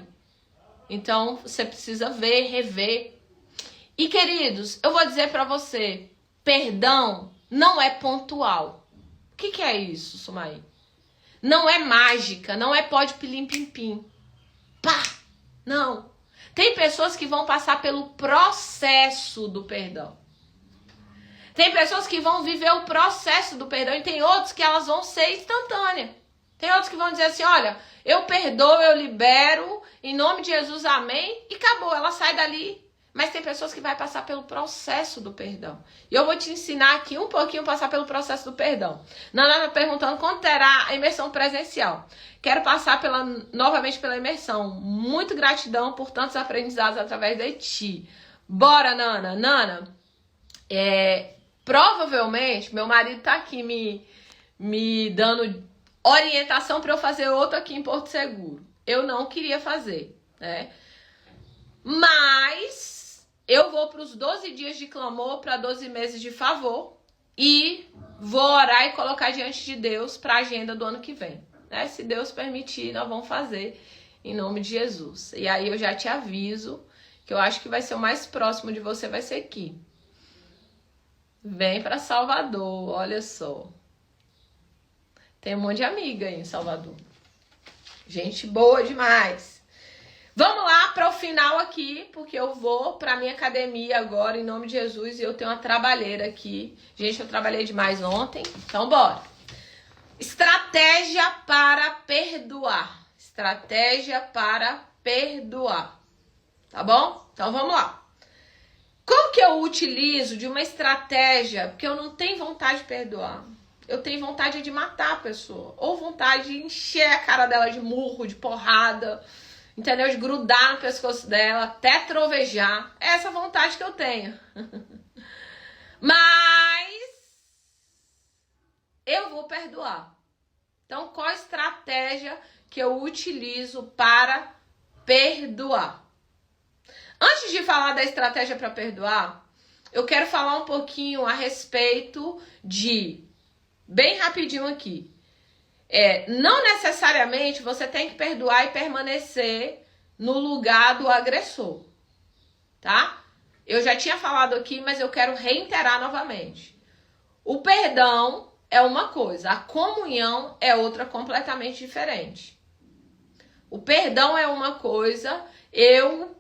S1: então você precisa ver, rever. E queridos, eu vou dizer pra você, perdão não é pontual. O que é isso, Sumaí? Não é mágica, não é pode pilim-pim-pim. Pá! Não. Tem pessoas que vão passar pelo processo do perdão. Tem pessoas que vão viver o processo do perdão e tem outros que elas vão ser instantâneas. Tem outros que vão dizer assim, olha, eu perdoo, eu libero, em nome de Jesus, amém, e acabou, ela sai dali. Mas tem pessoas que vão passar pelo processo do perdão. E eu vou te ensinar aqui um pouquinho a passar pelo processo do perdão. Nana me perguntando quando terá a imersão presencial. Quero passar novamente pela imersão. Muito gratidão por tantos aprendizados através de ti. Bora, Nana. Nana, provavelmente, meu marido tá aqui me dando orientação para eu fazer outro aqui em Porto Seguro. Eu não queria fazer, né? Mas eu vou para os 12 dias de clamor, para 12 meses de favor e vou orar e colocar diante de Deus para a agenda do ano que vem, né? Se Deus permitir, nós vamos fazer em nome de Jesus. E aí eu já te aviso que eu acho que vai ser o mais próximo de você, vai ser aqui. Vem para Salvador, olha só. Tem um monte de amiga aí em Salvador. Gente boa demais. Vamos lá para o final aqui, porque eu vou para minha academia agora, em nome de Jesus, e eu tenho uma trabalheira aqui. Gente, eu trabalhei demais ontem, então bora. Estratégia para perdoar. Estratégia para perdoar. Tá bom? Então vamos lá. Como que eu utilizo de uma estratégia, porque eu não tenho vontade de perdoar. Eu tenho vontade de matar a pessoa. Ou vontade de encher a cara dela de murro, de porrada, entendeu? De grudar no pescoço dela, até trovejar. É essa vontade que eu tenho. Mas eu vou perdoar. Então, qual a estratégia que eu utilizo para perdoar? Antes de falar da estratégia para perdoar, eu quero falar um pouquinho a respeito de, bem rapidinho aqui, não necessariamente você tem que perdoar e permanecer no lugar do agressor, tá? Eu já tinha falado aqui, mas eu quero reiterar novamente. O perdão é uma coisa, a comunhão é outra completamente diferente. O perdão é uma coisa, eu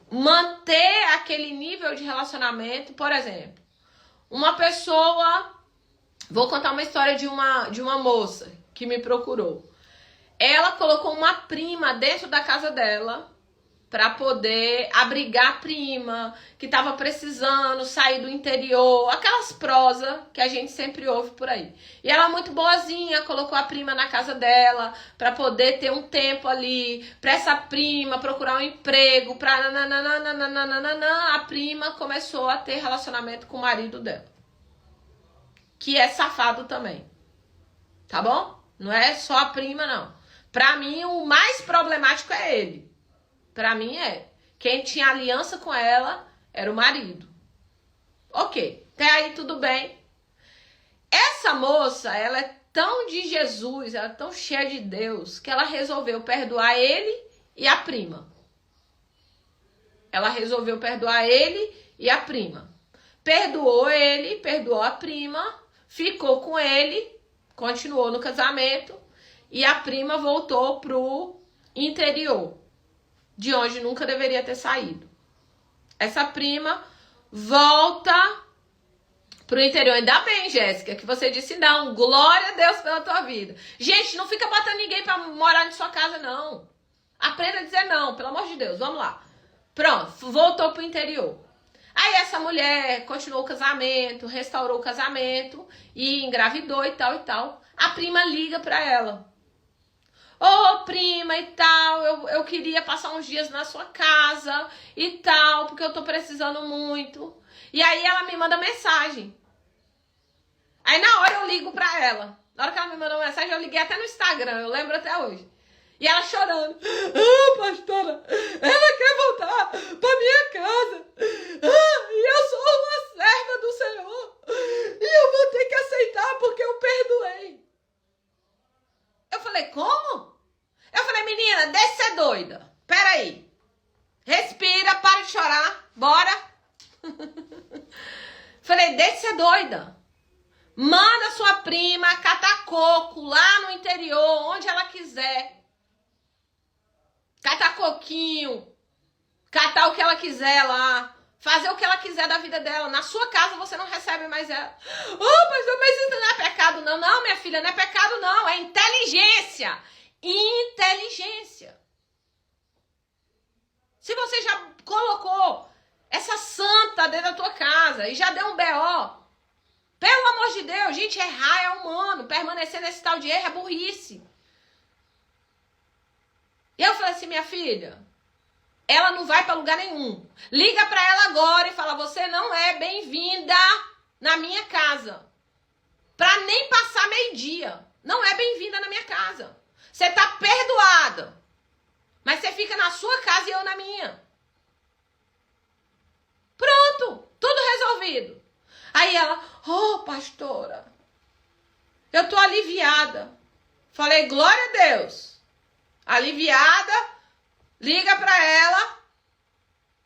S1: manter aquele nível de relacionamento, por exemplo, uma pessoa, vou contar uma história de uma moça que me procurou. Ela colocou uma prima dentro da casa dela para poder abrigar a prima que estava precisando sair do interior, aquelas prosas que a gente sempre ouve por aí. E ela muito boazinha, colocou a prima na casa dela para poder ter um tempo ali para essa prima procurar um emprego, para a prima começou a ter relacionamento com o marido dela, que é safado também. Tá bom? Não é só a prima, não. Pra mim, o mais problemático é ele. Pra mim, quem tinha aliança com ela era o marido. Ok. Até aí, tudo bem. Essa moça, ela é tão de Jesus, ela é tão cheia de Deus, que ela resolveu perdoar ele e a prima. Ela resolveu perdoar ele e a prima. Perdoou ele, perdoou a prima, ficou com ele, continuou no casamento e a prima voltou pro interior, de onde nunca deveria ter saído. Essa prima volta pro interior. Ainda bem, Jéssica, que você disse não. Glória a Deus pela tua vida. Gente, não fica botando ninguém pra morar na sua casa, não. Aprenda a dizer não, pelo amor de Deus. Vamos lá. Pronto, voltou pro interior. Aí essa mulher continuou o casamento, restaurou o casamento e engravidou e tal e tal. A prima liga pra ela. Ô, prima e tal, eu queria passar uns dias na sua casa e tal, porque eu tô precisando muito. E aí ela me manda mensagem. Aí na hora eu ligo pra ela. Na hora que ela me mandou mensagem, eu liguei até no Instagram, eu lembro até hoje. E ela chorando. Ah, pastora, ela quer voltar para minha casa. Ah, e eu sou uma serva do Senhor. E eu vou ter que aceitar porque eu perdoei. Eu falei, como? Eu falei, menina, deixa de ser doida. Peraí. Respira, para de chorar. Bora. Falei, deixa de ser doida. Manda sua prima catar coco lá no interior, onde ela quiser. Catar coquinho. Catar o que ela quiser lá. Fazer o que ela quiser da vida dela. Na sua casa você não recebe mais ela. Oh, pastor, mas isso não é pecado não. Não, minha filha, não é pecado não. É inteligência. Inteligência. Se você já colocou essa santa dentro da tua casa e já deu um BO, pelo amor de Deus, gente, errar é humano. Permanecer nesse tal de erro é burrice. E eu falei assim, minha filha, ela não vai para lugar nenhum. Liga para ela agora e fala, você não é bem-vinda na minha casa. Para nem passar meio-dia. Não é bem-vinda na minha casa. Você tá perdoada. Mas você fica na sua casa e eu na minha. Pronto, tudo resolvido. Aí ela, oh, pastora, eu tô aliviada. Falei, glória a Deus. Aliviada, liga pra ela,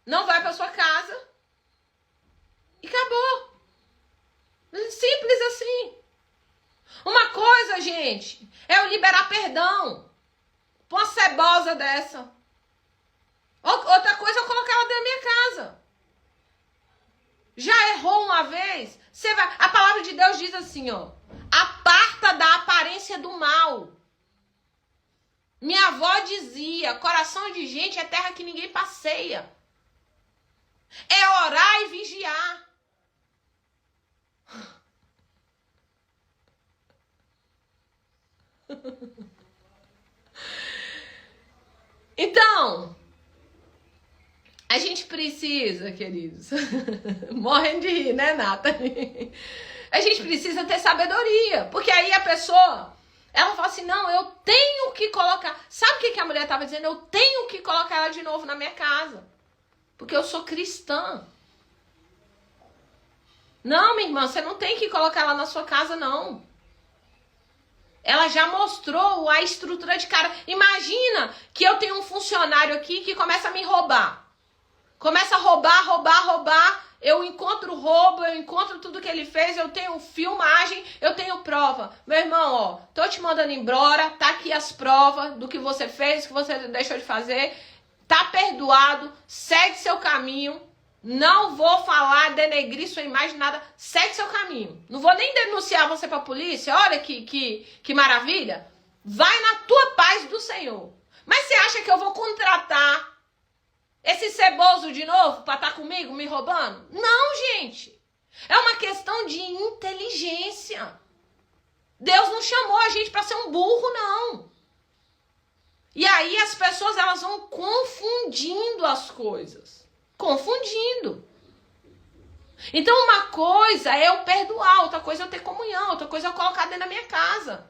S1: não vai pra sua casa e acabou. Simples assim. Uma coisa, gente, é eu liberar perdão pra uma cebosa dessa. Outra coisa é eu colocar ela dentro da minha casa. Já errou uma vez? Você vai. A palavra de Deus diz assim, ó. Aparta da aparência do mal. Minha avó dizia, coração de gente é terra que ninguém passeia. É orar e vigiar. Então, a gente precisa, queridos, morrendo de rir, né, Nata? A gente precisa ter sabedoria, porque aí a pessoa, ela fala assim, não, eu tenho que colocar, sabe o que a mulher estava dizendo? Eu tenho que colocar ela de novo na minha casa, porque eu sou cristã. Não, minha irmã, você não tem que colocar ela na sua casa, não. Ela já mostrou a estrutura de cara. Imagina que eu tenho um funcionário aqui que começa a me roubar. Começa a roubar. Eu encontro o roubo, eu encontro tudo que ele fez, eu tenho filmagem, eu tenho prova. Meu irmão, ó, tô te mandando embora, tá aqui as provas do que você fez, do que você deixou de fazer. Tá perdoado, segue seu caminho. Não vou falar, denegrir sua imagem, nada. Segue seu caminho. Não vou nem denunciar você pra polícia. Olha que maravilha. Vai na tua paz do Senhor. Mas você acha que eu vou contratar esse ceboso de novo pra estar comigo, me roubando? Não, gente. É uma questão de inteligência. Deus não chamou a gente pra ser um burro, não. E aí as pessoas, elas vão confundindo as coisas. Confundindo. Então uma coisa é eu perdoar, outra coisa é eu ter comunhão, outra coisa é eu colocar dentro da minha casa.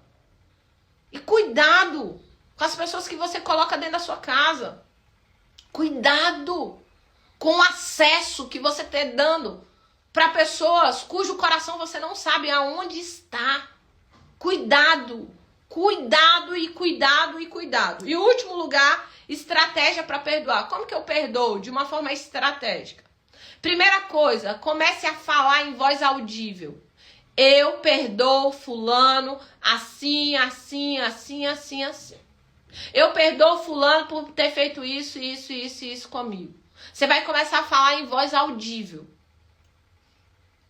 S1: E cuidado com as pessoas que você coloca dentro da sua casa. Cuidado com o acesso que você está dando para pessoas cujo coração você não sabe aonde está. Cuidado, cuidado e cuidado e cuidado. E o último lugar, estratégia para perdoar. Como que eu perdoo? De uma forma estratégica. Primeira coisa, comece a falar em voz audível. Eu perdoo fulano assim, assim, assim, assim, assim. Eu perdoo fulano por ter feito isso, isso, isso e isso comigo. Você vai começar a falar em voz audível.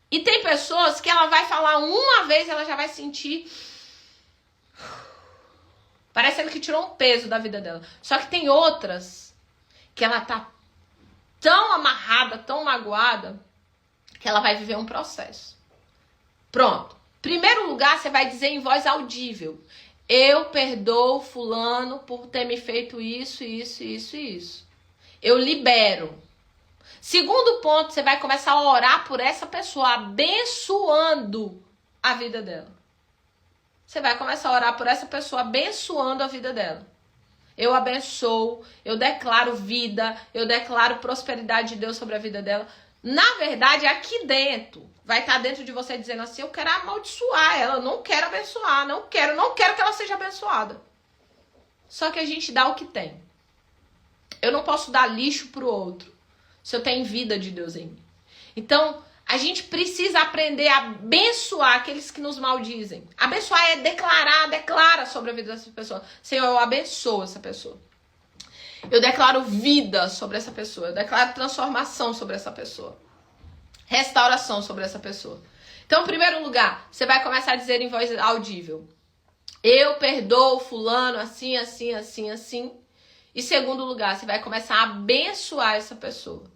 S1: E tem pessoas que ela vai falar uma vez, ela já vai sentir parecendo que tirou um peso da vida dela. Só que tem outras que ela tá tão amarrada, tão magoada, que ela vai viver um processo. Pronto. Primeiro lugar, você vai dizer em voz audível. Eu perdoo fulano por ter me feito isso, isso, isso e isso. Eu libero. Segundo ponto, você vai começar a orar por essa pessoa, abençoando a vida dela. Você vai começar a orar por essa pessoa, abençoando a vida dela. eu abençoo, eu declaro vida, eu declaro prosperidade de Deus sobre a vida dela. Na verdade, aqui dentro, vai estar dentro de você dizendo assim, eu quero amaldiçoar ela, não quero abençoar, não quero que ela seja abençoada. Só que a gente dá o que tem. Eu não posso dar lixo pro outro se eu tenho vida de Deus em mim. Então, a gente precisa aprender a abençoar aqueles que nos maldizem. Abençoar é declara sobre a vida dessa pessoa. Senhor, eu abençoo essa pessoa. Eu declaro vida sobre essa pessoa. Eu declaro transformação sobre essa pessoa. Restauração sobre essa pessoa. Então, em primeiro lugar, você vai começar a dizer em voz audível. Eu perdoo fulano assim, assim, assim, assim. E segundo lugar, você vai começar a abençoar essa pessoa.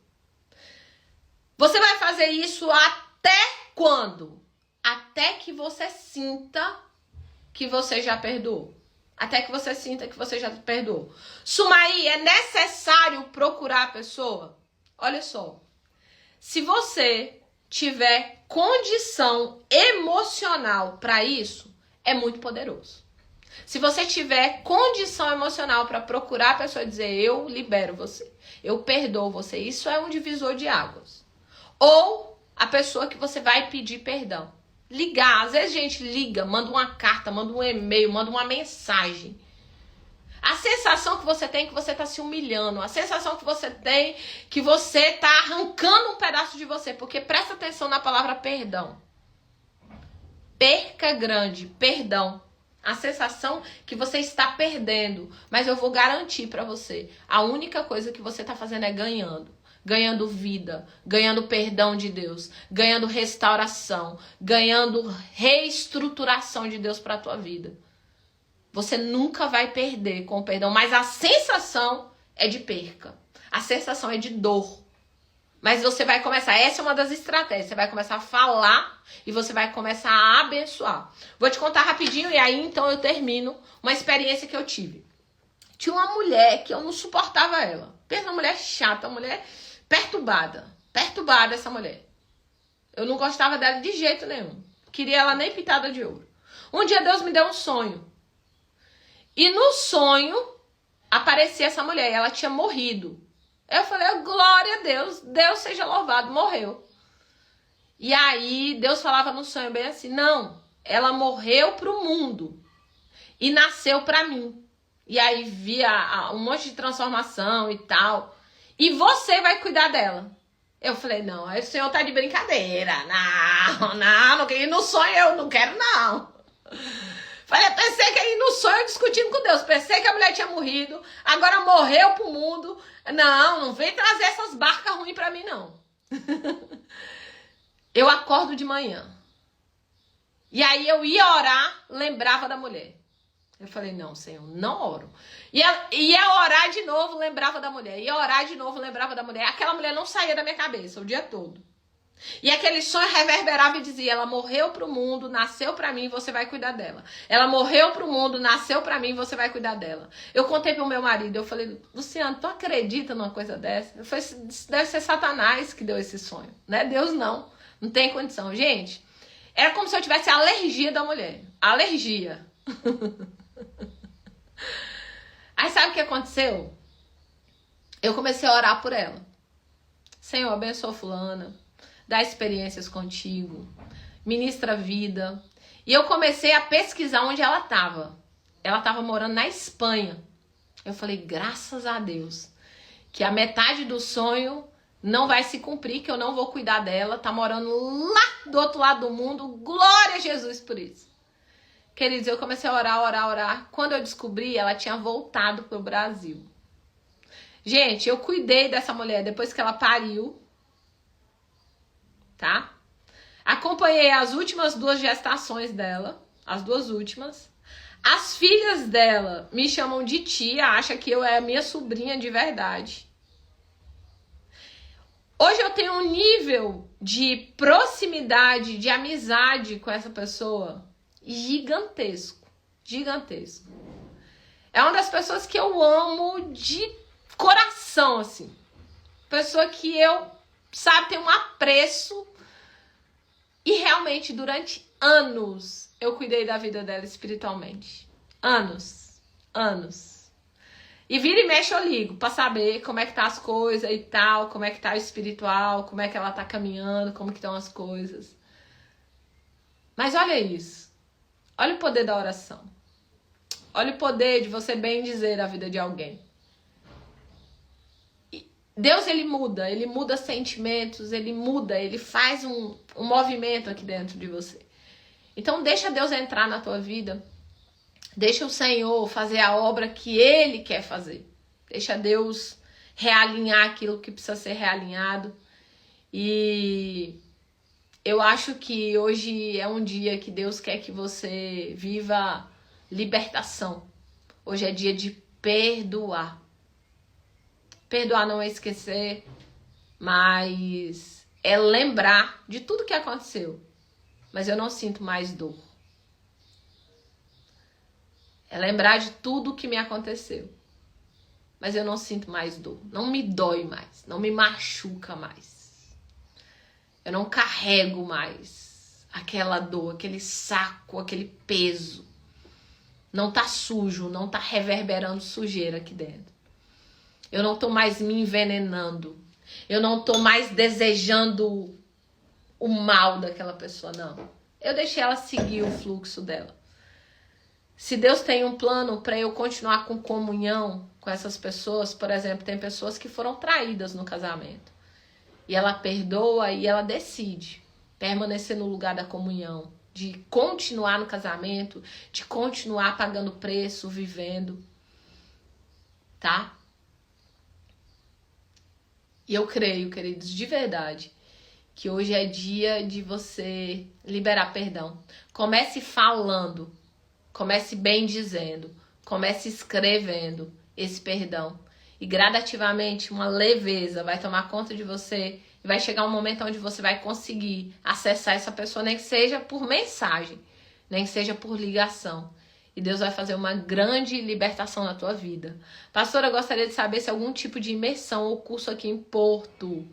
S1: Você vai fazer isso até quando? Até que você sinta que você já perdoou. Até que você sinta que você já perdoou. Sumaí, é necessário procurar a pessoa? Olha só. Se você tiver condição emocional para isso, é muito poderoso. Se você tiver condição emocional para procurar a pessoa e dizer, eu libero você, eu perdoo você, isso é um divisor de águas. Ou a pessoa que você vai pedir perdão. Ligar, às vezes a gente liga, manda uma carta, manda um e-mail, manda uma mensagem. A sensação que você tem é que você está se humilhando. A sensação que você tem que você está arrancando um pedaço de você. Porque presta atenção na palavra perdão. Perca grande, perdão. A sensação que você está perdendo. Mas eu vou garantir para você. A única coisa que você está fazendo é ganhando. Ganhando vida, ganhando perdão de Deus, ganhando restauração, ganhando reestruturação de Deus para a tua vida. Você nunca vai perder com o perdão, mas a sensação é de perca. A sensação é de dor. Mas você vai começar, essa é uma das estratégias, você vai começar a falar e você vai começar a abençoar. Vou te contar rapidinho e aí então eu termino uma experiência que eu tive. Tinha uma mulher que eu não suportava ela. Pensa uma mulher chata, uma mulher perturbada essa mulher. Eu não gostava dela de jeito nenhum. Queria ela nem pitada de ouro. Um dia Deus me deu um sonho. E no sonho aparecia essa mulher. Ela tinha morrido. Eu falei, glória a Deus. Deus seja louvado. Morreu. E aí Deus falava no sonho bem assim, não, ela morreu pro mundo. E nasceu pra mim. E aí via um monte de transformação e tal. E você vai cuidar dela. Eu falei, não, aí o senhor tá de brincadeira. Não quero ir no sonho, eu não quero não. Falei, pensei que ia ir no sonho discutindo com Deus. Pensei que a mulher tinha morrido, agora morreu pro mundo. Não vem trazer essas barcas ruins pra mim não. Eu acordo de manhã. E aí eu ia orar, lembrava da mulher. Eu falei, não, Senhor, não oro. Ia orar de novo, lembrava da mulher. Ia orar de novo, lembrava da mulher. Aquela mulher não saía da minha cabeça o dia todo. E aquele sonho reverberava e dizia, ela morreu pro mundo, nasceu pra mim, você vai cuidar dela. Ela morreu pro mundo, nasceu pra mim, você vai cuidar dela. Eu contei pro meu marido, eu falei, Luciano, tu acredita numa coisa dessa? Eu falei, deve ser Satanás que deu esse sonho, não é Deus não. Não tem condição. Gente, era como se eu tivesse alergia da mulher. Alergia. Aí sabe o que aconteceu? Eu comecei a orar por ela. Senhor, abençoa fulana, dá experiências contigo, ministra a vida. E eu comecei a pesquisar onde ela estava. Ela estava morando na Espanha. Eu falei, graças a Deus, que a metade do sonho não vai se cumprir, que eu não vou cuidar dela. Tá morando lá do outro lado do mundo. Glória a Jesus por isso. Queridos, eu comecei a orar. Quando eu descobri, ela tinha voltado pro Brasil. Gente, eu cuidei dessa mulher depois que ela pariu. Tá? Acompanhei as últimas 2 gestações dela. As 2 últimas. As filhas dela me chamam de tia. Acham que eu é a minha sobrinha de verdade. Hoje eu tenho um nível de proximidade, de amizade com essa pessoa gigantesco. Gigantesco. É uma das pessoas que eu amo de coração, assim. Pessoa que eu, sabe, tenho um apreço. E realmente, durante anos, eu cuidei da vida dela espiritualmente. Anos. E vira e mexe eu ligo pra saber como é que tá as coisas e tal, como é que tá o espiritual, como é que ela tá caminhando, como que estão as coisas. Mas olha isso. Olha o poder da oração. Olha o poder de você bem dizer a vida de alguém. Deus, ele muda sentimentos, ele faz um movimento aqui dentro de você. Então deixa Deus entrar na tua vida. Deixa o Senhor fazer a obra que Ele quer fazer. Deixa Deus realinhar aquilo que precisa ser realinhado. E eu acho que hoje é um dia que Deus quer que você viva libertação. Hoje é dia de perdoar. Perdoar não é esquecer, mas é lembrar de tudo que aconteceu. Mas eu não sinto mais dor. É lembrar de tudo que me aconteceu. Mas eu não sinto mais dor. Não me dói mais. Não me machuca mais. Eu não carrego mais aquela dor, aquele saco, aquele peso. Não tá sujo, não tá reverberando sujeira aqui dentro. Eu não tô mais me envenenando. Eu não tô mais desejando o mal daquela pessoa, não. Eu deixei ela seguir o fluxo dela. Se Deus tem um plano para eu continuar com comunhão com essas pessoas, por exemplo, tem pessoas que foram traídas no casamento. E ela perdoa e ela decide permanecer no lugar da comunhão, de continuar no casamento, de continuar pagando preço, vivendo. Tá? E eu creio, queridos, de verdade, que hoje é dia de você liberar perdão. Comece falando. Comece bem dizendo, comece escrevendo esse perdão. E gradativamente uma leveza vai tomar conta de você e vai chegar um momento onde você vai conseguir acessar essa pessoa, nem que seja por mensagem, nem que seja por ligação. E Deus vai fazer uma grande libertação na tua vida. Pastora, eu gostaria de saber se algum tipo de imersão ou curso aqui em Porto.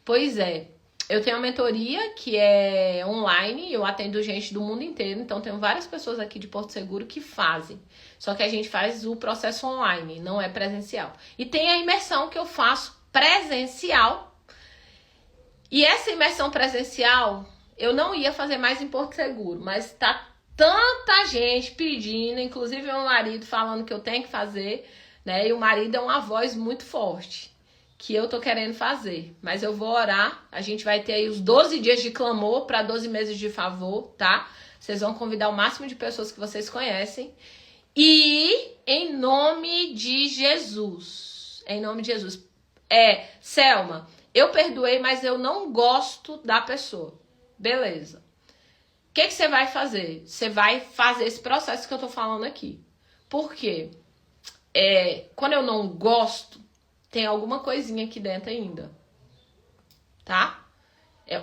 S1: Pois é. Eu tenho uma mentoria que é online, eu atendo gente do mundo inteiro, então tenho várias pessoas aqui de Porto Seguro que fazem. Só que a gente faz o processo online, não é presencial. E tem a imersão que eu faço presencial. E essa imersão presencial, eu não ia fazer mais em Porto Seguro, mas tá tanta gente pedindo, inclusive meu marido falando que eu tenho que fazer, né? E o marido é uma voz muito forte, que eu tô querendo fazer, mas eu vou orar, a gente vai ter aí os 12 dias de clamor para 12 meses de favor, tá? Vocês vão convidar o máximo de pessoas que vocês conhecem, e em nome de Jesus, Selma, eu perdoei, mas eu não gosto da pessoa, beleza. O que você vai fazer? Você vai fazer esse processo que eu tô falando aqui, por quê? Quando eu não gosto, tem alguma coisinha aqui dentro ainda, tá?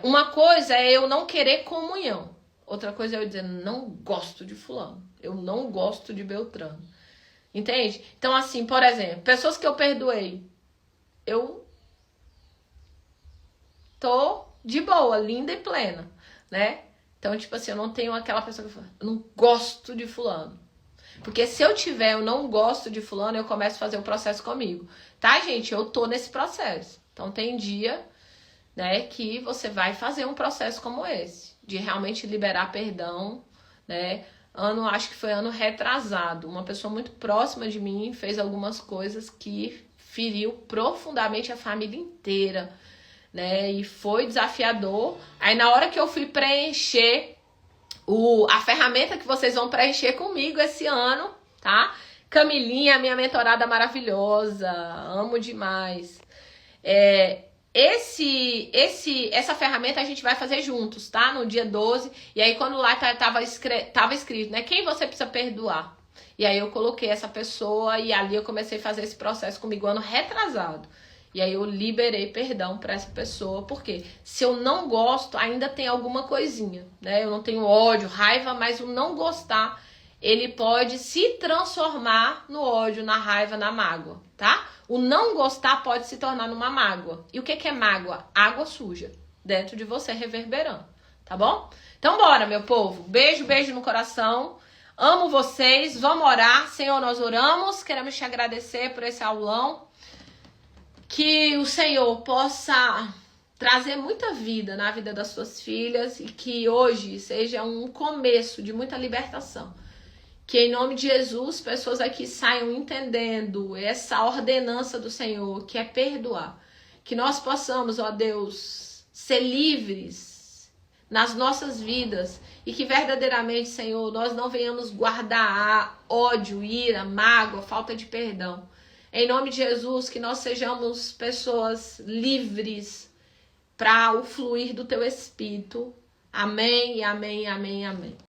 S1: Uma coisa é eu não querer comunhão. Outra coisa é eu dizer, não gosto de fulano. Eu não gosto de Beltrano. Entende? Então, assim, por exemplo, pessoas que eu perdoei, eu tô de boa, linda e plena, né? Então, tipo assim, eu não tenho aquela pessoa que fala, eu não gosto de fulano. Porque se eu não gosto de fulano, eu começo a fazer um processo comigo. Tá, gente? Eu tô nesse processo. Então tem dia, né, que você vai fazer um processo como esse. De realmente liberar perdão, né? Acho que foi ano retrasado. Uma pessoa muito próxima de mim fez algumas coisas que feriu profundamente a família inteira, né? E foi desafiador. Aí na hora que eu fui preencher a ferramenta que vocês vão preencher comigo esse ano, tá? Camilinha, minha mentorada maravilhosa, amo demais. Essa ferramenta a gente vai fazer juntos, tá? No dia 12. E aí quando lá tava escrito, né? Quem você precisa perdoar? E aí eu coloquei essa pessoa e ali eu comecei a fazer esse processo comigo ano retrasado. E aí eu liberei perdão para essa pessoa, porque se eu não gosto, ainda tem alguma coisinha, né? Eu não tenho ódio, raiva, mas o não gostar, ele pode se transformar no ódio, na raiva, na mágoa, tá? O não gostar pode se tornar numa mágoa. E o que é mágoa? Água suja dentro de você reverberando, tá bom? Então bora, meu povo. Beijo, beijo no coração. Amo vocês, vamos orar. Senhor, nós oramos, queremos te agradecer por esse aulão. Que o Senhor possa trazer muita vida na vida das suas filhas e que hoje seja um começo de muita libertação. Que em nome de Jesus, pessoas aqui saiam entendendo essa ordenança do Senhor, que é perdoar. Que nós possamos, ó Deus, ser livres nas nossas vidas e que verdadeiramente, Senhor, nós não venhamos guardar ódio, ira, mágoa, falta de perdão. Em nome de Jesus, que nós sejamos pessoas livres para o fluir do Teu Espírito. Amém, amém, amém, amém.